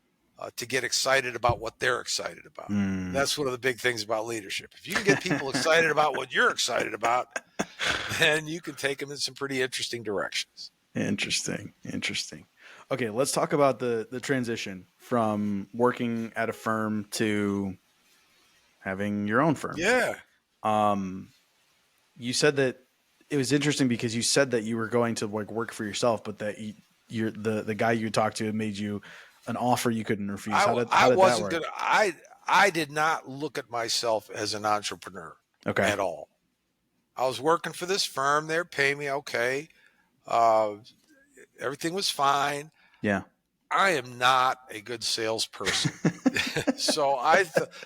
to get excited about what they're excited about. That's one of the big things about leadership. If you can get people excited about what you're excited about, then you can take them in some pretty interesting directions. Interesting. Okay, let's talk about the transition from working at a firm to having your own firm. Yeah. You said that it was interesting because you said that you were going to like work for yourself, but that the guy you talked to made you an offer you couldn't refuse. How did that work? I did not look at myself as an entrepreneur at all. I was working for this firm. They were paying me okay. Everything was fine. Yeah. I am not a good salesperson. So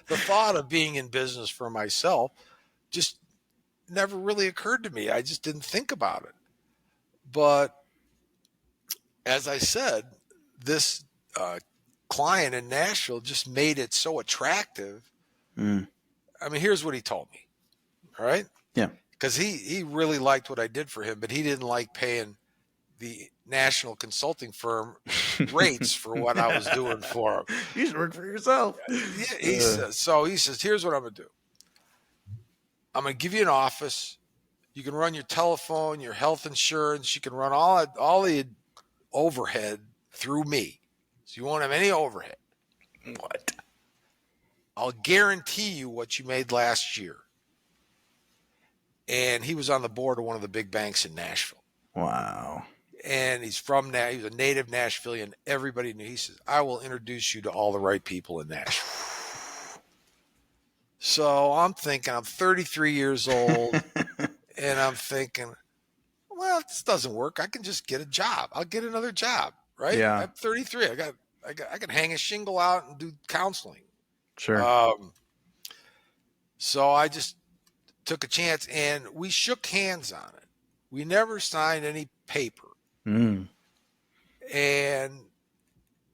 the thought of being in business for myself just never really occurred to me. I just didn't think about it. But as I said, this client in Nashville just made it so attractive. I mean, here's what he told me. All right. Yeah. Because he really liked what I did for him, but he didn't like paying the national consulting firm rates for what I was doing for him. You should work for yourself. Yeah, he says, here's what I'm going to do. I'm going to give you an office. You can run your telephone, your health insurance. You can run all the overhead through me. So you won't have any overhead. What? I'll guarantee you what you made last year. And he was on the board of one of the big banks in Nashville. Wow. And he's a native Nashvilleian. Everybody knew. He says, I will introduce you to all the right people in Nashville. So I'm thinking, I'm 33 years old, and I'm thinking, well, this doesn't work. I can just get a job. I'll get another job, right? Yeah. I'm 33. I can hang a shingle out and do counseling. Sure. So I just took a chance, and we shook hands on it. We never signed any paper. And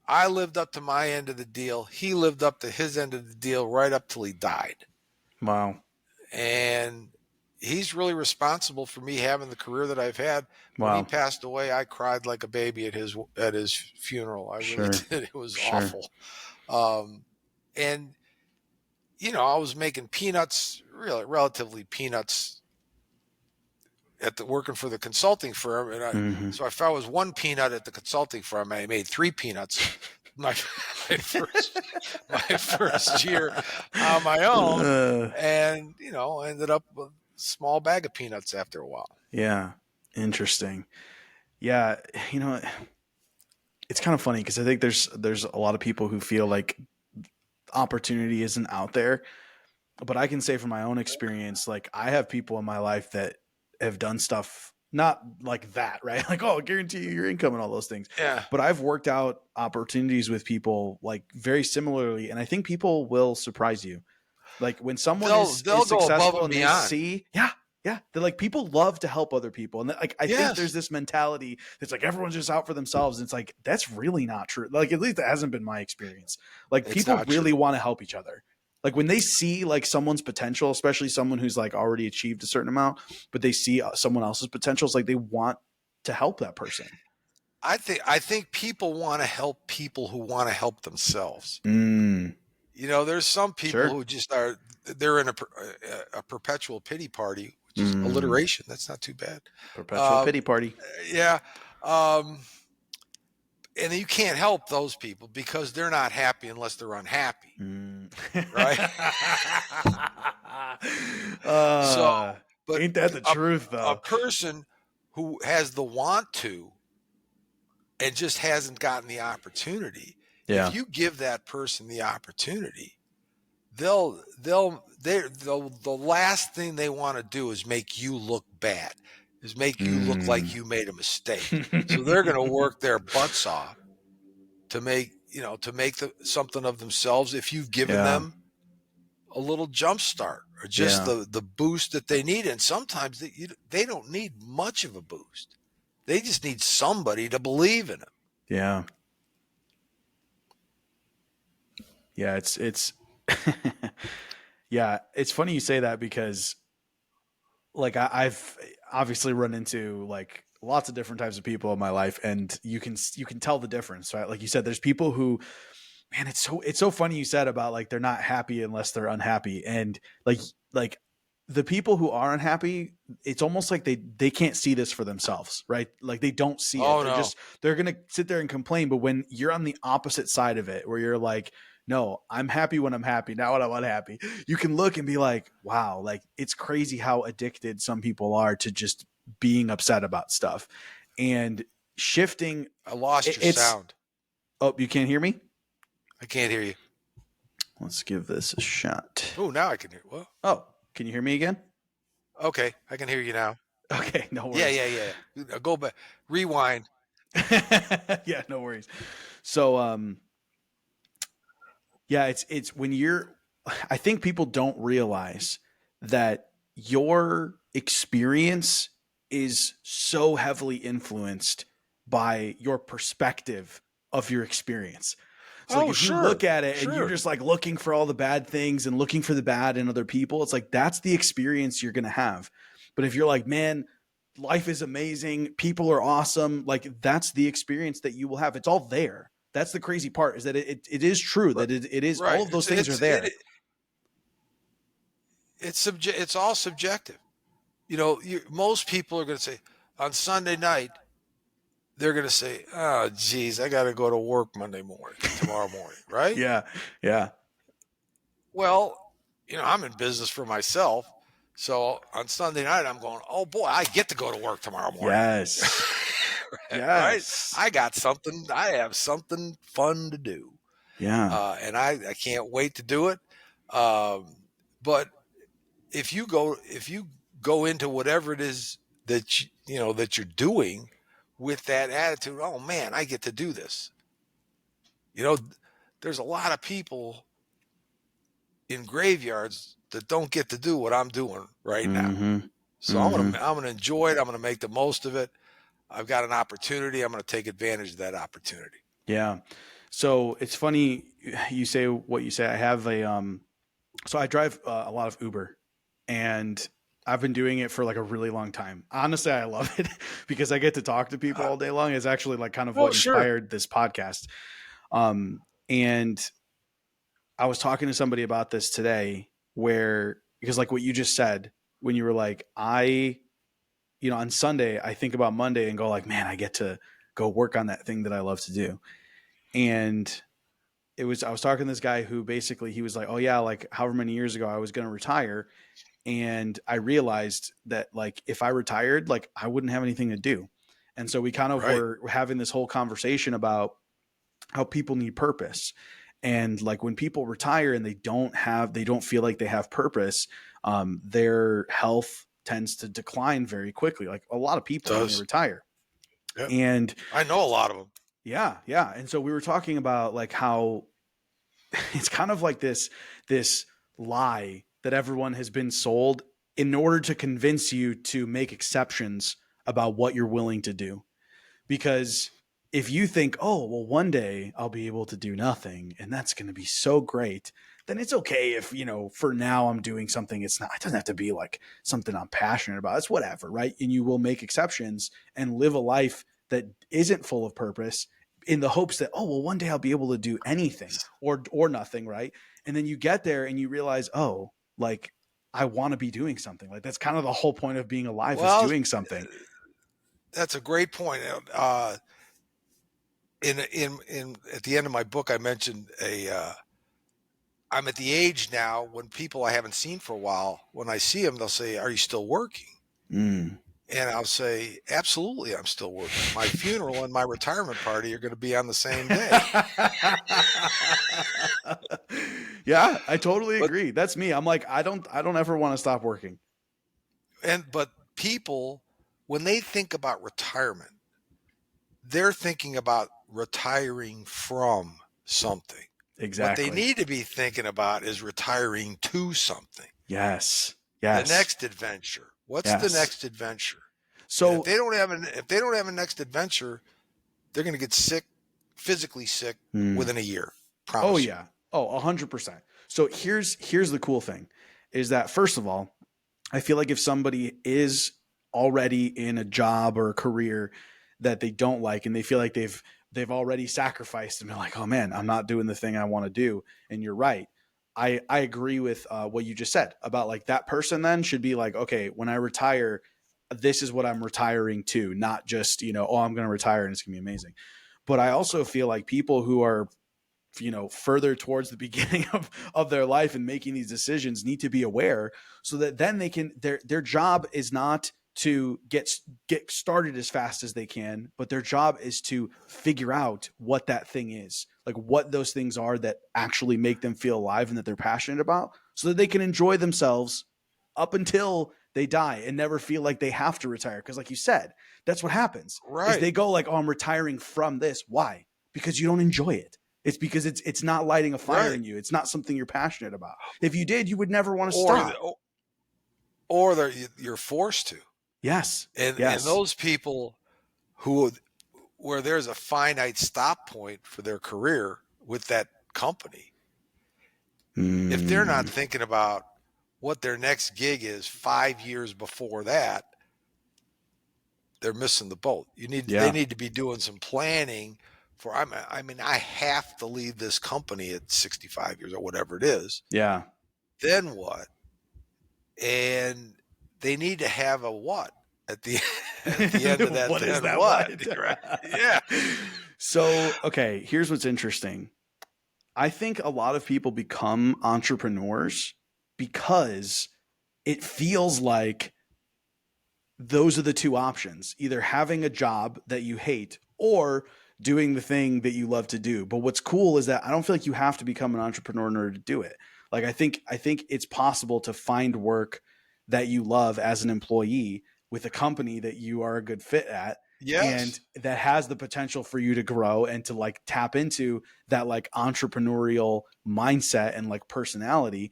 I lived up to my end of the deal. He lived up to his end of the deal right up till he died. Wow. And he's really responsible for me having the career that I've had. When he passed away, I cried like a baby at his funeral. I really did. It was awful. And I was making peanuts, relatively peanuts, working for the consulting firm, and so if I was one peanut at the consulting firm, I made 3 peanuts. my first year on my own, and ended up with a small bag of peanuts after a while. Yeah, interesting. Yeah, it's kind of funny because I think there's a lot of people who feel like opportunity isn't out there, but I can say from my own experience, like I have people in my life that have done stuff not like that, right? Like, oh, I'll guarantee you your income and all those things. Yeah. But I've worked out opportunities with people like very similarly. And I think people will surprise you. Like when someone is successful and they see, yeah. They're like, people love to help other people. And like, I think there's this mentality that's like, everyone's just out for themselves. And it's like, that's really not true. Like, at least that hasn't been my experience. Like people really want to help each other. Like when they see like someone's potential, especially someone who's like already achieved a certain amount, but they see someone else's potential, it's like they want to help that person. I think people want to help people who want to help themselves. There's some people who just they're in a perpetual pity party, which is alliteration. That's not too bad. Perpetual pity party. Yeah. And you can't help those people because they're not happy unless they're unhappy. Right. But Ain't that the truth a though? person who has the want to and just hasn't gotten the opportunity, if Yeah. you give that person the opportunity, the last thing they want to do is make you look bad, is make you look like Mm. you made a mistake. So they're going to work their butts off to make, something of themselves if you've given Yeah. them a little jump start or just Yeah. the boost that they need. And sometimes they don't need much of a boost. They just need somebody to believe in them. Yeah. Yeah. It's yeah. It's funny you say that because like I've obviously run into like lots of different types of people in my life, and you can tell the difference, right? Like you said, there's people who, man, it's so funny you said about like they're not happy unless they're unhappy, and like the people who are unhappy, it's almost like they can't see this for themselves, right? Like they don't see it. Oh They're no. just they're gonna sit there and complain. But when you're on the opposite side of it, where you're like, no, I'm happy when I'm happy, not when I'm unhappy, you can look and be like, wow, like it's crazy how addicted some people are to just being upset about stuff and shifting. I lost your It's sound. oh, you can't hear me? I can't hear you. Let's give this a shot. Oh, now I can hear. Well, Oh, can you hear me again? okay, I can hear you now. Okay, no Yeah, worries. yeah, yeah. Go back. Rewind. Yeah, no worries. So yeah, it's when you're I think people don't realize that your experience is so heavily influenced by your perspective of your experience. So like Oh, if you look sure, at it and you're sure. just like looking for all the bad things and looking for the bad in other people, it's like that's the experience you're going to have. But if you're like, man, life is amazing, people are awesome, like that's the experience that you will have. It's all there. That's the crazy part, is that it is true Right, that it is all right. of those things are there. It's all subjective. Most people are going to say on Sunday night they're going to say, "Oh, geez, I got to go to work tomorrow morning, right?" Yeah. Yeah. Well, I'm in business for myself, so on Sunday night I'm going, "Oh boy, I get to go to work tomorrow morning." Yes. Right? Yes. I have something fun to do. Yeah. And I can't wait to do it. Um, but if you go into whatever it is that you're doing with that attitude, oh man, I get to do this. You know, there's a lot of people in graveyards that don't get to do what I'm doing right now. Mm-hmm. So Mm-hmm. I'm gonna enjoy it. I'm gonna make the most of it. I've got an opportunity. I'm gonna take advantage of that opportunity. Yeah. So it's funny you say what you say. I have a so I drive a lot of Uber, and I've been doing it for like a really long time. Honestly, I love it because I get to talk to people Uh, all day long. It's actually like kind of oh, what sure. inspired this podcast. And I was talking to somebody about this today, where because like what you just said, when you were like, on Sunday, I think about Monday and go like, man, I get to go work on that thing that I love to do. And I was talking to this guy who basically he was like, oh yeah, like however many years ago I was going to retire. And I realized that like if I retired, like I wouldn't have anything to do. And so we kind of Right. were having this whole conversation about how people need purpose. And like when people retire and they don't feel like they have purpose, their health tends to decline very quickly. Like a lot of people when they Does. retire. Yep. And I know a lot of them. yeah, yeah. And so we were talking about like how it's kind of like this lie that everyone has been sold in order to convince you to make exceptions about what you're willing to do. Because if you think, oh, well, one day I'll be able to do nothing and that's going to be so great, then it's okay if, for now I'm doing something. It doesn't have to be like something I'm passionate about. It's whatever, right? And you will make exceptions and live a life that isn't full of purpose in the hopes that, oh, well, one day I'll be able to do anything or nothing, right? And then you get there and you realize, oh, like I want to be doing something. Like that's kind of the whole point of being alive, is Well, doing something. that's a great point. In at the end of my book, I mentioned I'm at the age now when people I haven't seen for a while, when I see them, they'll say, "Are you still working?" Mm. And I'll say, "Absolutely, I'm still working. My funeral and my retirement party are going to be on the same day." Yeah, I totally But agree. That's me. I'm like, I don't ever want to stop working. but people, when they think about retirement, they're thinking about retiring from something. What they Exactly. need to be thinking about is retiring to something. Yes. The Yes. next adventure. What's the Yes. next adventure? And So, if they don't have a next adventure, they're going to get sick, physically sick mm, within a year. oh Promise you. yeah. Oh, 100%. So here's the cool thing is that first of all, I feel like if somebody is already in a job or a career that they don't like and they feel like they've already sacrificed and they're like, oh man, I'm not doing the thing I want to do. And you're right. I agree with what you just said about like that person then should be like, okay, when I retire, this is what I'm retiring to, not just, oh, I'm going to retire and it's going to be amazing. But I also feel like people who are further towards the beginning of their life and making these decisions need to be aware so that then they can their job is not to get started as fast as they can, but their job is to figure out what that thing is, like what those things are that actually make them feel alive and that they're passionate about, so that they can enjoy themselves up until they die and never feel like they have to retire. Because like you said, that's what happens is Right. they go like, oh, I'm retiring from this. Why? Because you don't enjoy it. It's because it's not lighting a fire Right. in you. It's not something you're passionate about. If you did, you would never want to Or stop. you're forced to. Yes. And Yes. those people who where there's a finite stop point for their career with that company, if they're not Mm, thinking about what their next gig is 5 years before that, they're missing the boat. They yeah. need to be doing some planning for. I mean, I have to leave this company at 65 years or whatever it is. Yeah. Then what? And they need to have a what at the at the end of that. What is Then that? what? What? Right? Yeah. So, okay, here's what's interesting. I think a lot of people become entrepreneurs because it feels like those are the two options, either having a job that you hate or doing the thing that you love to do. But what's cool is that I don't feel like you have to become an entrepreneur in order to do it. Like I think it's possible to find work that you love as an employee with a company that you are a good fit at and Yes. that has the potential for you to grow and to like tap into that like entrepreneurial mindset and like personality.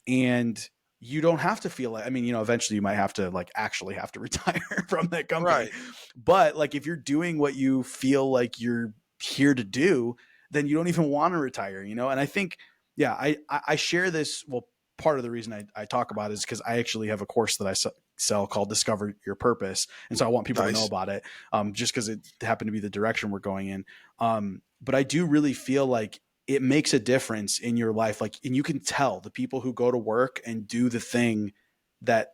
And you don't have to feel like, I mean, eventually you might have to like actually have to retire from that company. Right. But like if you're doing what you feel like you're here to do, then you don't even want to retire. And I think, yeah, I share this. Well, part of the reason I talk about it is because I actually have a course that I sell called Discover Your Purpose. And so I want people to know Nice. about it, just because it happened to be the direction we're going in. But I do really feel like it makes a difference in your life. Like, and you can tell the people who go to work and do the thing that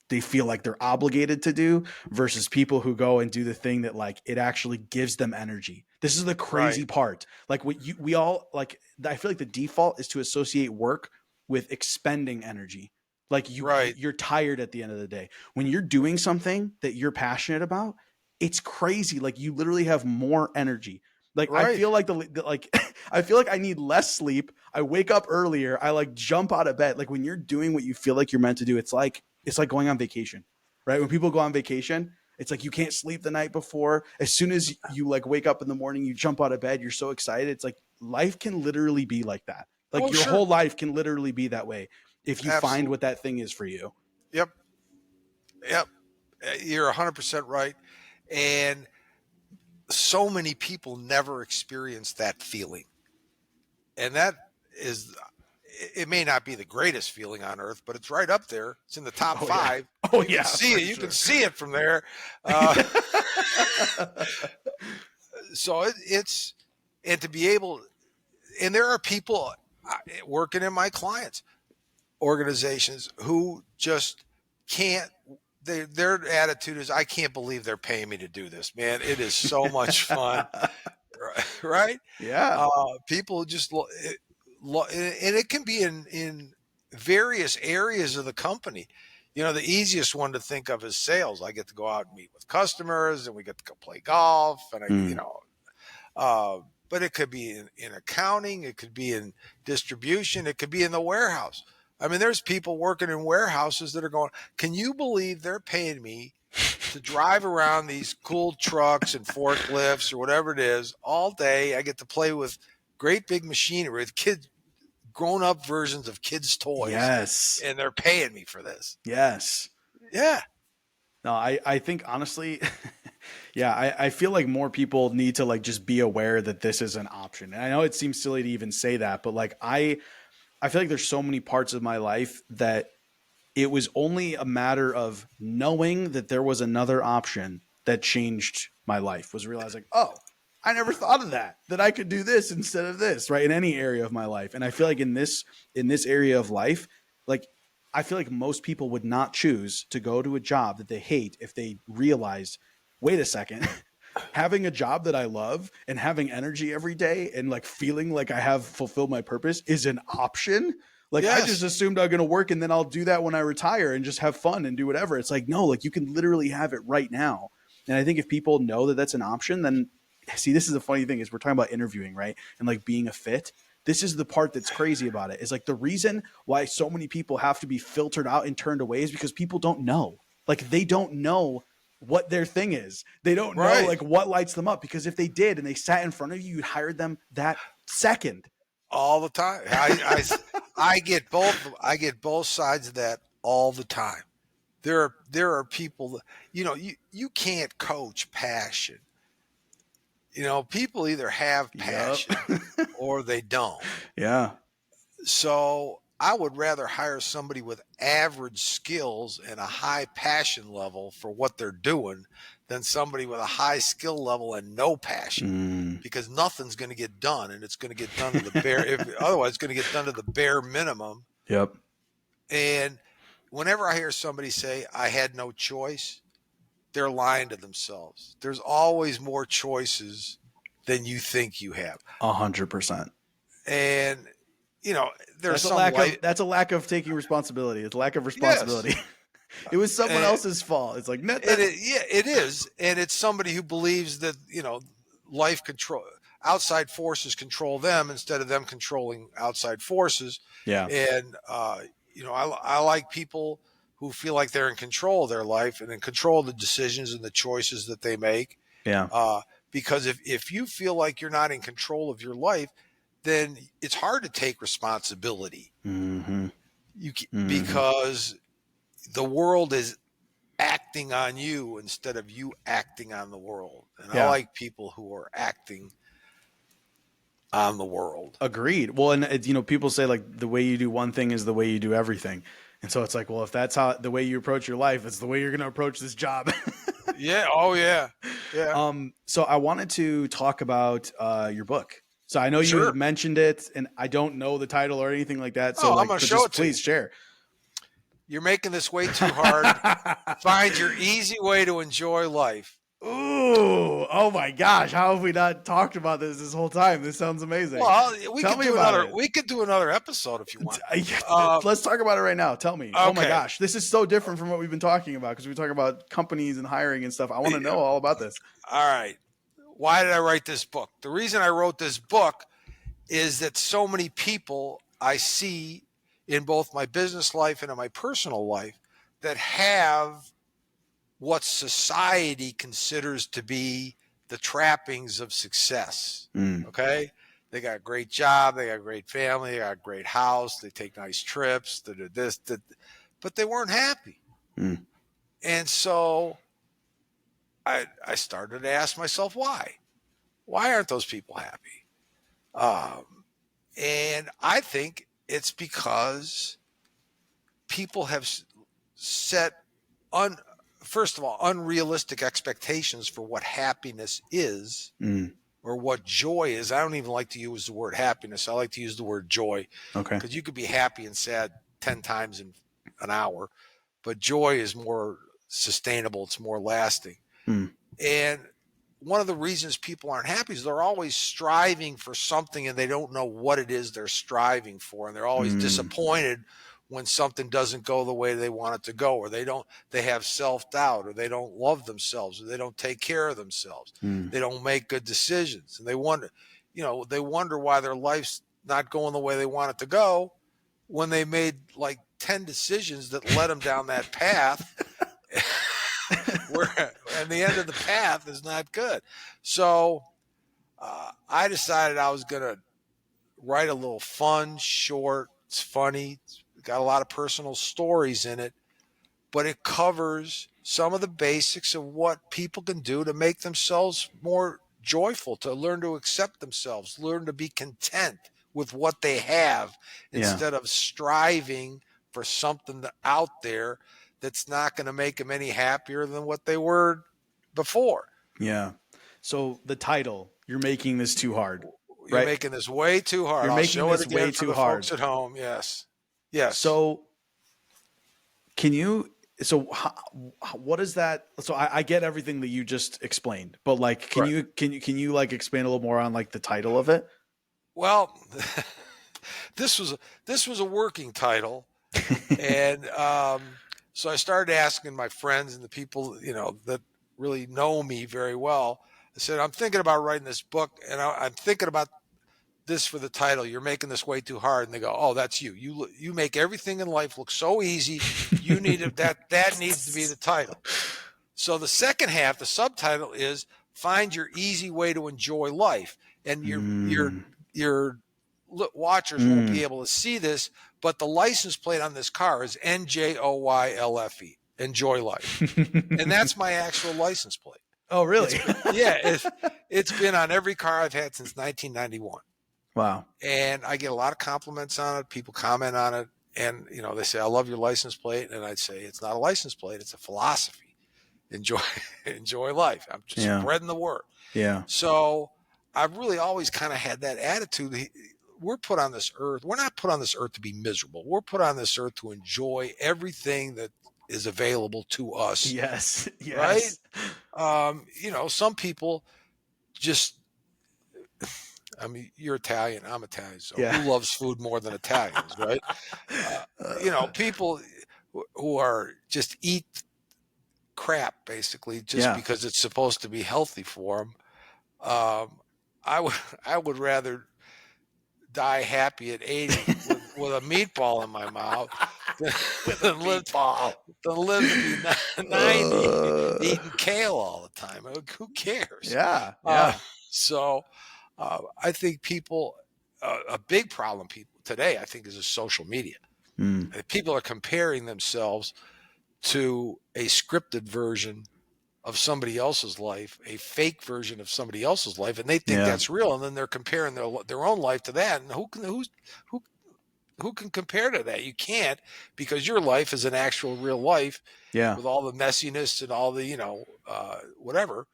they feel like they're obligated to do versus people who go and do the thing that like it actually gives them energy. This is the Right. crazy part. Like we all like, I feel like the default is to associate work with expending energy. Like Right. you're tired at the end of the day. When you're doing something that you're passionate about, it's crazy. Like you literally have more energy. Like I Right. feel like like I feel like I need less sleep. I wake up earlier. I like jump out of bed. Like when you're doing what you feel like you're meant to do, it's like going on vacation, right? When people go on vacation, it's like you can't sleep the night before. As soon as you like wake up in the morning, you jump out of bed, you're so excited. It's like life can literally be like that. Like Oh, your sure. whole life can literally be that way if you find Absolutely. what that thing is for you. Yep. Yep. You're 100% right. And so many people never experience that feeling. And that is, it may not be the greatest feeling on earth, but it's right up there. It's in the top Oh yeah. five. Oh You can yeah, see for it. You can sure. see it from there. Uh, so and to be able, and there are people working in my clients' organizations who just can't. Their attitude is, I can't believe they're paying me to do this, man. It is so much fun, right? Yeah. People just and it can be in various areas of the company. The easiest one to think of is sales. I get to go out and meet with customers, and we get to go play golf, and Mm. but it could be in accounting, it could be in distribution, it could be in the warehouse. I mean, there's people working in warehouses that are going, can you believe they're paying me to drive around these cool trucks and forklifts or whatever it is all day? I get to play with great big machinery with kids, grown up versions of kids' toys, Yes. and they're paying me for this. Yes. Yeah. No, I think honestly, yeah, I feel like more people need to like just be aware that this is an option. And I know it seems silly to even say that, but like I feel like there's so many parts of my life that it was only a matter of knowing that there was another option that changed my life. Was realizing, oh, I never thought of that I could do this instead of this, right? In any area of my life. And I feel like in this area of life, like I feel like most people would not choose to go to a job that they hate if they realized, wait a second, having a job that I love and having energy every day and like feeling like I have fulfilled my purpose is an option. Like I just Yes. assumed I'm going to work and then I'll do that when I retire and just have fun and do whatever. It's like, no, like you can literally have it right now. And I think if people know that that's an option, then see, this is the funny thing is we're talking about interviewing, right? And like being a fit. This is the part that's crazy about it is like the reason why so many people have to be filtered out and turned away is because people don't know. Like they don't know what their thing is. They don't know Right. like what lights them up because if they did and they sat in front of you, you'd hire them that second. All the time. I get both. I get both sides of that all the time. There are people that, you can't coach passion. People either have Yep. passion or they don't. Yeah. So I would rather hire somebody with average skills and a high passion level for what they're doing than somebody with a high skill level and no passion, Mm. because nothing's going to get done, and it's going to get done to the bare. Otherwise, it's going to get done to the bare minimum. Yep. And whenever I hear somebody say, I had no choice, they're lying to themselves. There's always more choices than you think you have. 100%. And, there's That's a lack of taking responsibility. It's a lack of Yes. responsibility. It was someone And else's fault. It's like, it is. And it's somebody who believes that, life control, outside forces control them instead of them controlling outside forces. yeah. And, I like people who feel like they're in control of their life and in control of the decisions and the choices that they make. Yeah. Because if you feel like you're not in control of your life, then it's hard to take responsibility. Mm-hmm. Because the world is acting on you instead of you acting on the world. And Yeah. I like people who are acting on the world. Agreed. Well, and people say like the way you do one thing is the way you do everything. And so it's like, well, if that's how the way you approach your life, it's the way you're going to approach this job. Yeah. Oh yeah. Yeah. So I wanted to talk about your book. So I know Sure. you mentioned it and I don't know the title or anything like that. So I'm going to show it to please you. share. You're making this way too hard. Find your easy way to enjoy life. Ooh, oh my gosh. How have we not talked about this whole time? This sounds amazing. Well, we Tell could me do about another. it. We could do another episode if you want. Let's talk about it right now. Tell me. Oh my Okay. gosh. This is so different from what we've been talking about because we talk about companies and hiring and stuff. I want to know all about this. All right. Why did I write this book? The reason I wrote this book is that so many people I see in both my business life and in my personal life that have what society considers to be the trappings of success. Mm. Okay. They got a great job. They got a great family. They got a great house. They take nice trips. They do this, but they weren't happy. Mm. And so I started to ask myself, why? Why aren't those people happy? And I think it's because people have set, first of all, unrealistic expectations for what happiness is or what joy is. I don't even like to use the word happiness. I like to use the word joy. Okay. Because you could be happy and sad 10 times in an hour, but joy is more sustainable. It's more lasting. And one of the reasons people aren't happy is they're always striving for something and they don't know what it is they're striving for. And they're always disappointed when something doesn't go the way they want it to go, or they have self-doubt, or they don't love themselves, or they don't take care of themselves. They don't make good decisions. And they wonder why their life's not going the way they want it to go when they made like 10 decisions that led them down that path. And the end of the path is not good. So I decided I was going to write a little fun, short, it's funny, it's got a lot of personal stories in it, but it covers some of the basics of what people can do to make themselves more joyful, to learn to accept themselves, learn to be content with what they have instead of striving for something out there that's not going to make them any happier than what they were before. Yeah. So the title, You're Making This Too Hard. You're making this way too hard. I'll show it again for the folks at home. Yes. Yes. So what is that? So I get everything that you just explained, but like, can you like expand a little more on like the title of it? Well, this was a working title. And so I started asking my friends and the people, that really know me very well. I said, I'm thinking about writing this book, and I'm thinking about this for the title. You're making this way too hard. And they go, oh, that's you. You make everything in life look so easy. You need that needs to be the title. So the second half, the subtitle is Find Your Easy Way to Enjoy Life. And your watchers won't be able to see this, but the license plate on this car is NJOYLFE, Enjoy Life. And that's my actual license plate. Oh, really? It's been on every car I've had since 1991. Wow. And I get a lot of compliments on it. People comment on it. And, they say, I love your license plate. And I'd say, it's not a license plate. It's a philosophy. Enjoy life. I'm just spreading the word. Yeah. So I've really always kind of had that attitude. We're put on this earth. We're not put on this earth to be miserable. We're put on this earth to enjoy everything that is available to us. Yes. Yes. Right. Some people just, you're Italian. I'm Italian. So who loves food more than Italians, right? People who are just eat crap basically just because it's supposed to be healthy for them. I would rather die happy at 80 with a meatball in my mouth than live to be 90 eating kale all the time. Who cares? Yeah. So I think a big problem today, I think, is social media. People are comparing themselves to a scripted version of somebody else's life, a fake version of somebody else's life, and they think that's real, and then they're comparing their own life to that. And who can compare to that? You can't, because your life is an actual real life with all the messiness and all the whatever.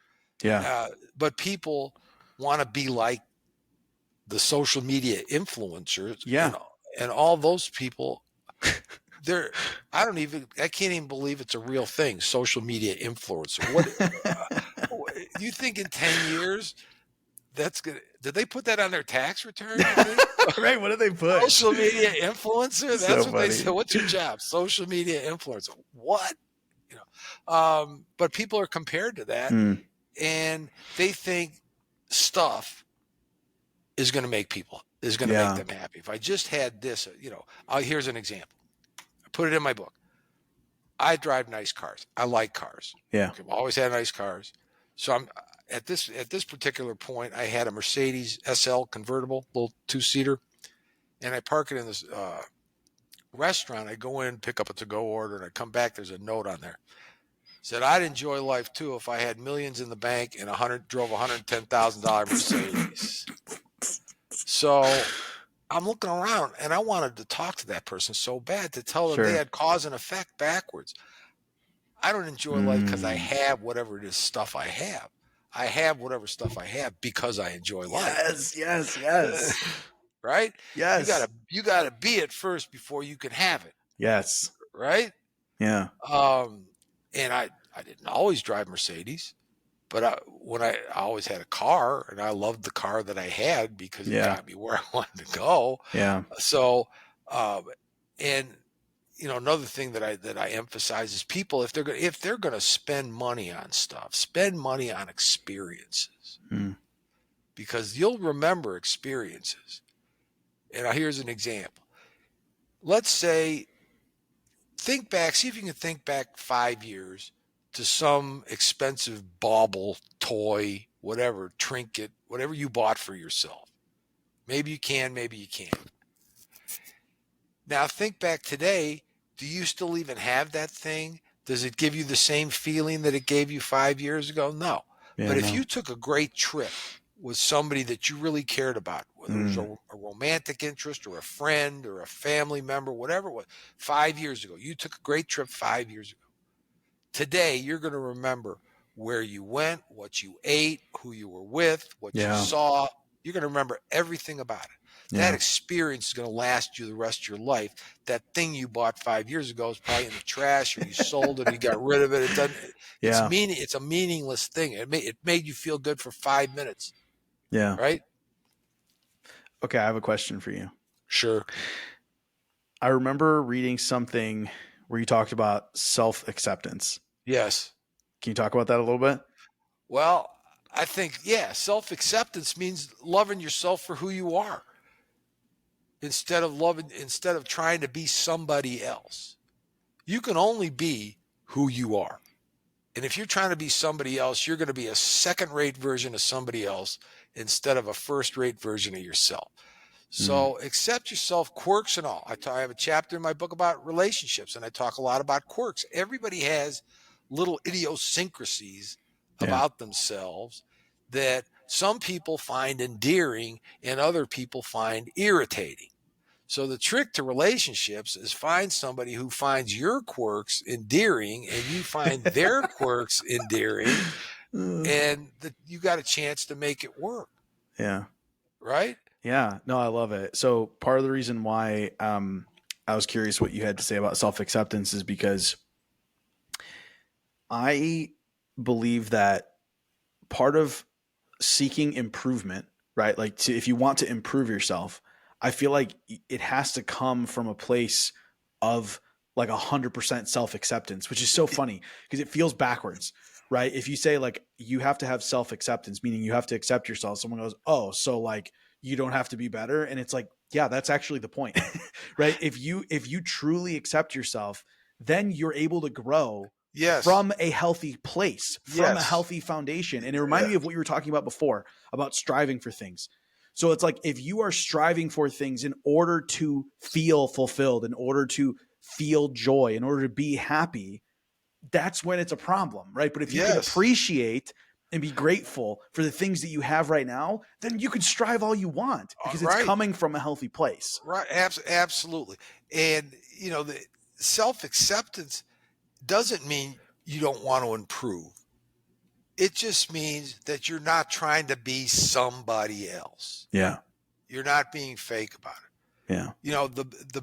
But people want to be like the social media influencers, and all those people. I can't even believe it's a real thing. Social media influencer. What you think in 10 years that's good? Did they put that on their tax return? Right. What did they put? Social media influencer. That's so what funny. They said. What's your job? Social media influencer. What? But people are compared to that, and they think stuff is going to make them happy. If I just had this, here's an example. Put it in my book. I drive nice cars. I like cars. I've always had nice cars. So I'm at this particular point, I had a Mercedes SL convertible, little 2-seater, and I park it in this restaurant. I go in, pick up a to-go order, and I come back. There's a note on there. Said I'd enjoy life too if I had millions in the bank and drove $110,000 Mercedes. So I'm looking around, and I wanted to talk to that person so bad to tell them they had cause and effect backwards. I don't enjoy life because I have whatever it is stuff I have. I have whatever stuff I have because I enjoy life. Yes. Right? Yes. You gotta be it first before you can have it. Yes. Right? Yeah. And I didn't always drive Mercedes, But I always had a car, and I loved the car that I had because it Yeah. got me where I wanted to go. Yeah. So, um, and another thing that I emphasize is people, if they're gonna spend money on stuff, spend money on experiences, Mm. because you'll remember experiences. And here's an example. Let's say, see if you can think back 5 years to some expensive bauble, toy, whatever, trinket, whatever you bought for yourself. Maybe you can, maybe you can't. Now think back today. Do you still even have that thing? Does it give you the same feeling that it gave you 5 years ago? No. Yeah. But if No. you took a great trip with somebody that you really cared about, whether it was Mm. a romantic interest or a friend or a family member, whatever it was, 5 years ago, you took a great trip 5 years ago. Today, you're going to remember where you went, what you ate, who you were with, what you Yeah. saw. You're going to remember everything about it. That Yeah. experience is going to last you the rest of your life. That thing you bought 5 years ago is probably in the trash, or you sold it, or you got rid of it. It doesn't. Yeah. It's a meaningless thing. It made you feel good for 5 minutes, Yeah. right? Okay, I have a question for you. Sure. I remember reading something where you talked about self-acceptance. Yes. Can you talk about that a little bit? Well, I think, yeah, self-acceptance means loving yourself for who you are, instead of trying to be somebody else. You can only be who you are. And if you're trying to be somebody else, you're going to be a second-rate version of somebody else instead of a first-rate version of yourself. Mm. So accept yourself, quirks and all. I have a chapter in my book about relationships, and I talk a lot about quirks. Everybody has little idiosyncrasies Yeah. about themselves that some people find endearing and other people find irritating. So the trick to relationships is find somebody who finds your quirks endearing and you find their quirks endearing, and that you got a chance to make it work, Yeah. right? Yeah. No, I love it. So part of the reason why I was curious what you had to say about self-acceptance is because I believe that part of seeking improvement, right? Like if you want to improve yourself, I feel like it has to come from a place of like 100% self-acceptance, which is so funny because it feels backwards, right? If you say like you have to have self-acceptance, meaning you have to accept yourself, someone goes, "Oh, so like you don't have to be better." And it's like, yeah, that's actually the point. Right? If you truly accept yourself, then you're able to grow Yes. from a healthy place, from a Yes. healthy foundation. And it reminded Yeah. me of what you were talking about before about striving for things. So it's like if you are striving for things in order to feel fulfilled, in order to feel joy, in order to be happy, that's when it's a problem, right? But if you can Yes. appreciate and be grateful for the things that you have right now, then you can strive all you want because it's Right. coming from a healthy place. Right. Absolutely. And the self-acceptance doesn't mean you don't want to improve. It just means that you're not trying to be somebody else. Yeah. You're not being fake about it. Yeah. The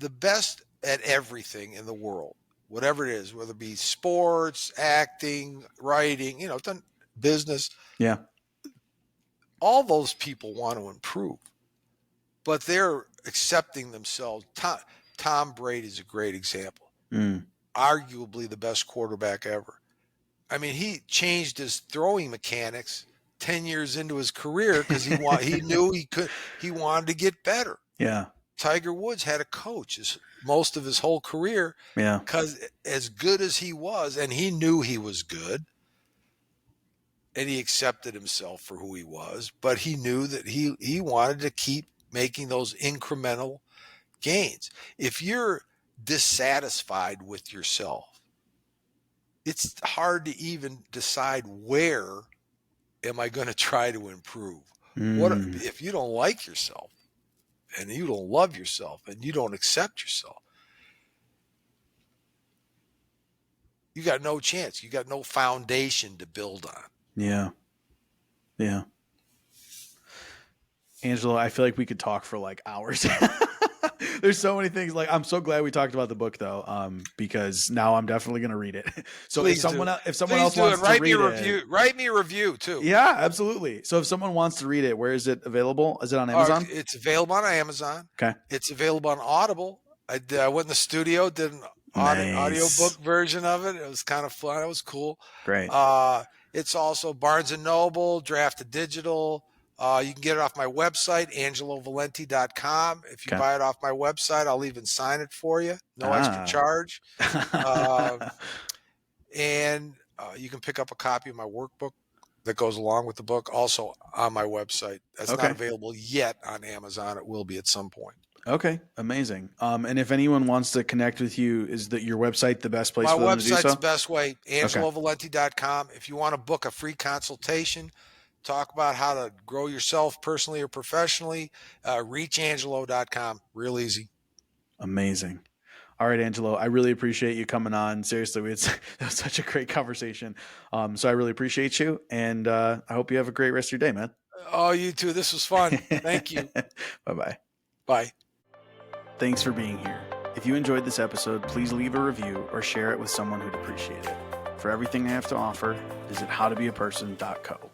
best at everything in the world, whatever it is, whether it be sports, acting, writing, business, Yeah. all those people want to improve, but they're accepting themselves. Tom Brady is a great example. Mm. Arguably the best quarterback ever. I mean, he changed his throwing mechanics 10 years into his career because he knew he wanted to get better. Yeah. Tiger Woods had a coach most of his whole career Yeah. because as good as he was, and he knew he was good, and he accepted himself for who he was, but he knew that he wanted to keep making those incremental gains. If you're dissatisfied with yourself, it's hard to even decide where am I going to try to improve. What Mm. if you don't like yourself and you don't love yourself and you don't accept yourself? You got no chance. You got no foundation to build on. Yeah. Yeah. Angelo, I feel like we could talk for like hours. There's so many things. Like, I'm so glad we talked about the book though, because now I'm definitely going to read it. So Please if someone else do wants it. Write to me read a review. Write me a review too. yeah, absolutely. So if someone wants to read it, where is it available? Is it on Amazon? It's available on Amazon. Okay. It's available on Audible. I went in the studio, did an Nice. audiobook version of it. It was kind of fun. It was cool. Great. It's also Barnes and Noble, Drafted Digital. You can get it off my website, angelovalenti.com. If you Okay. buy it off my website, I'll even sign it for you. No extra charge. And you can pick up a copy of my workbook that goes along with the book also on my website. That's not available yet on Amazon. It will be at some point. Okay, amazing. And if anyone wants to connect with you, is that your website the best place for them to do so? My website's the best way, angelovalenti.com. If you want to book a free consultation, talk about how to grow yourself personally or professionally, reachangelo.com. Real easy. Amazing. All right, Angelo, I really appreciate you coming on. Seriously, that was such a great conversation. So I really appreciate you, and I hope you have a great rest of your day, man. Oh, you too. This was fun. Thank you. Bye-bye. Bye. Thanks for being here. If you enjoyed this episode, please leave a review or share it with someone who'd appreciate it. For everything I have to offer, visit howtobeaperson.co.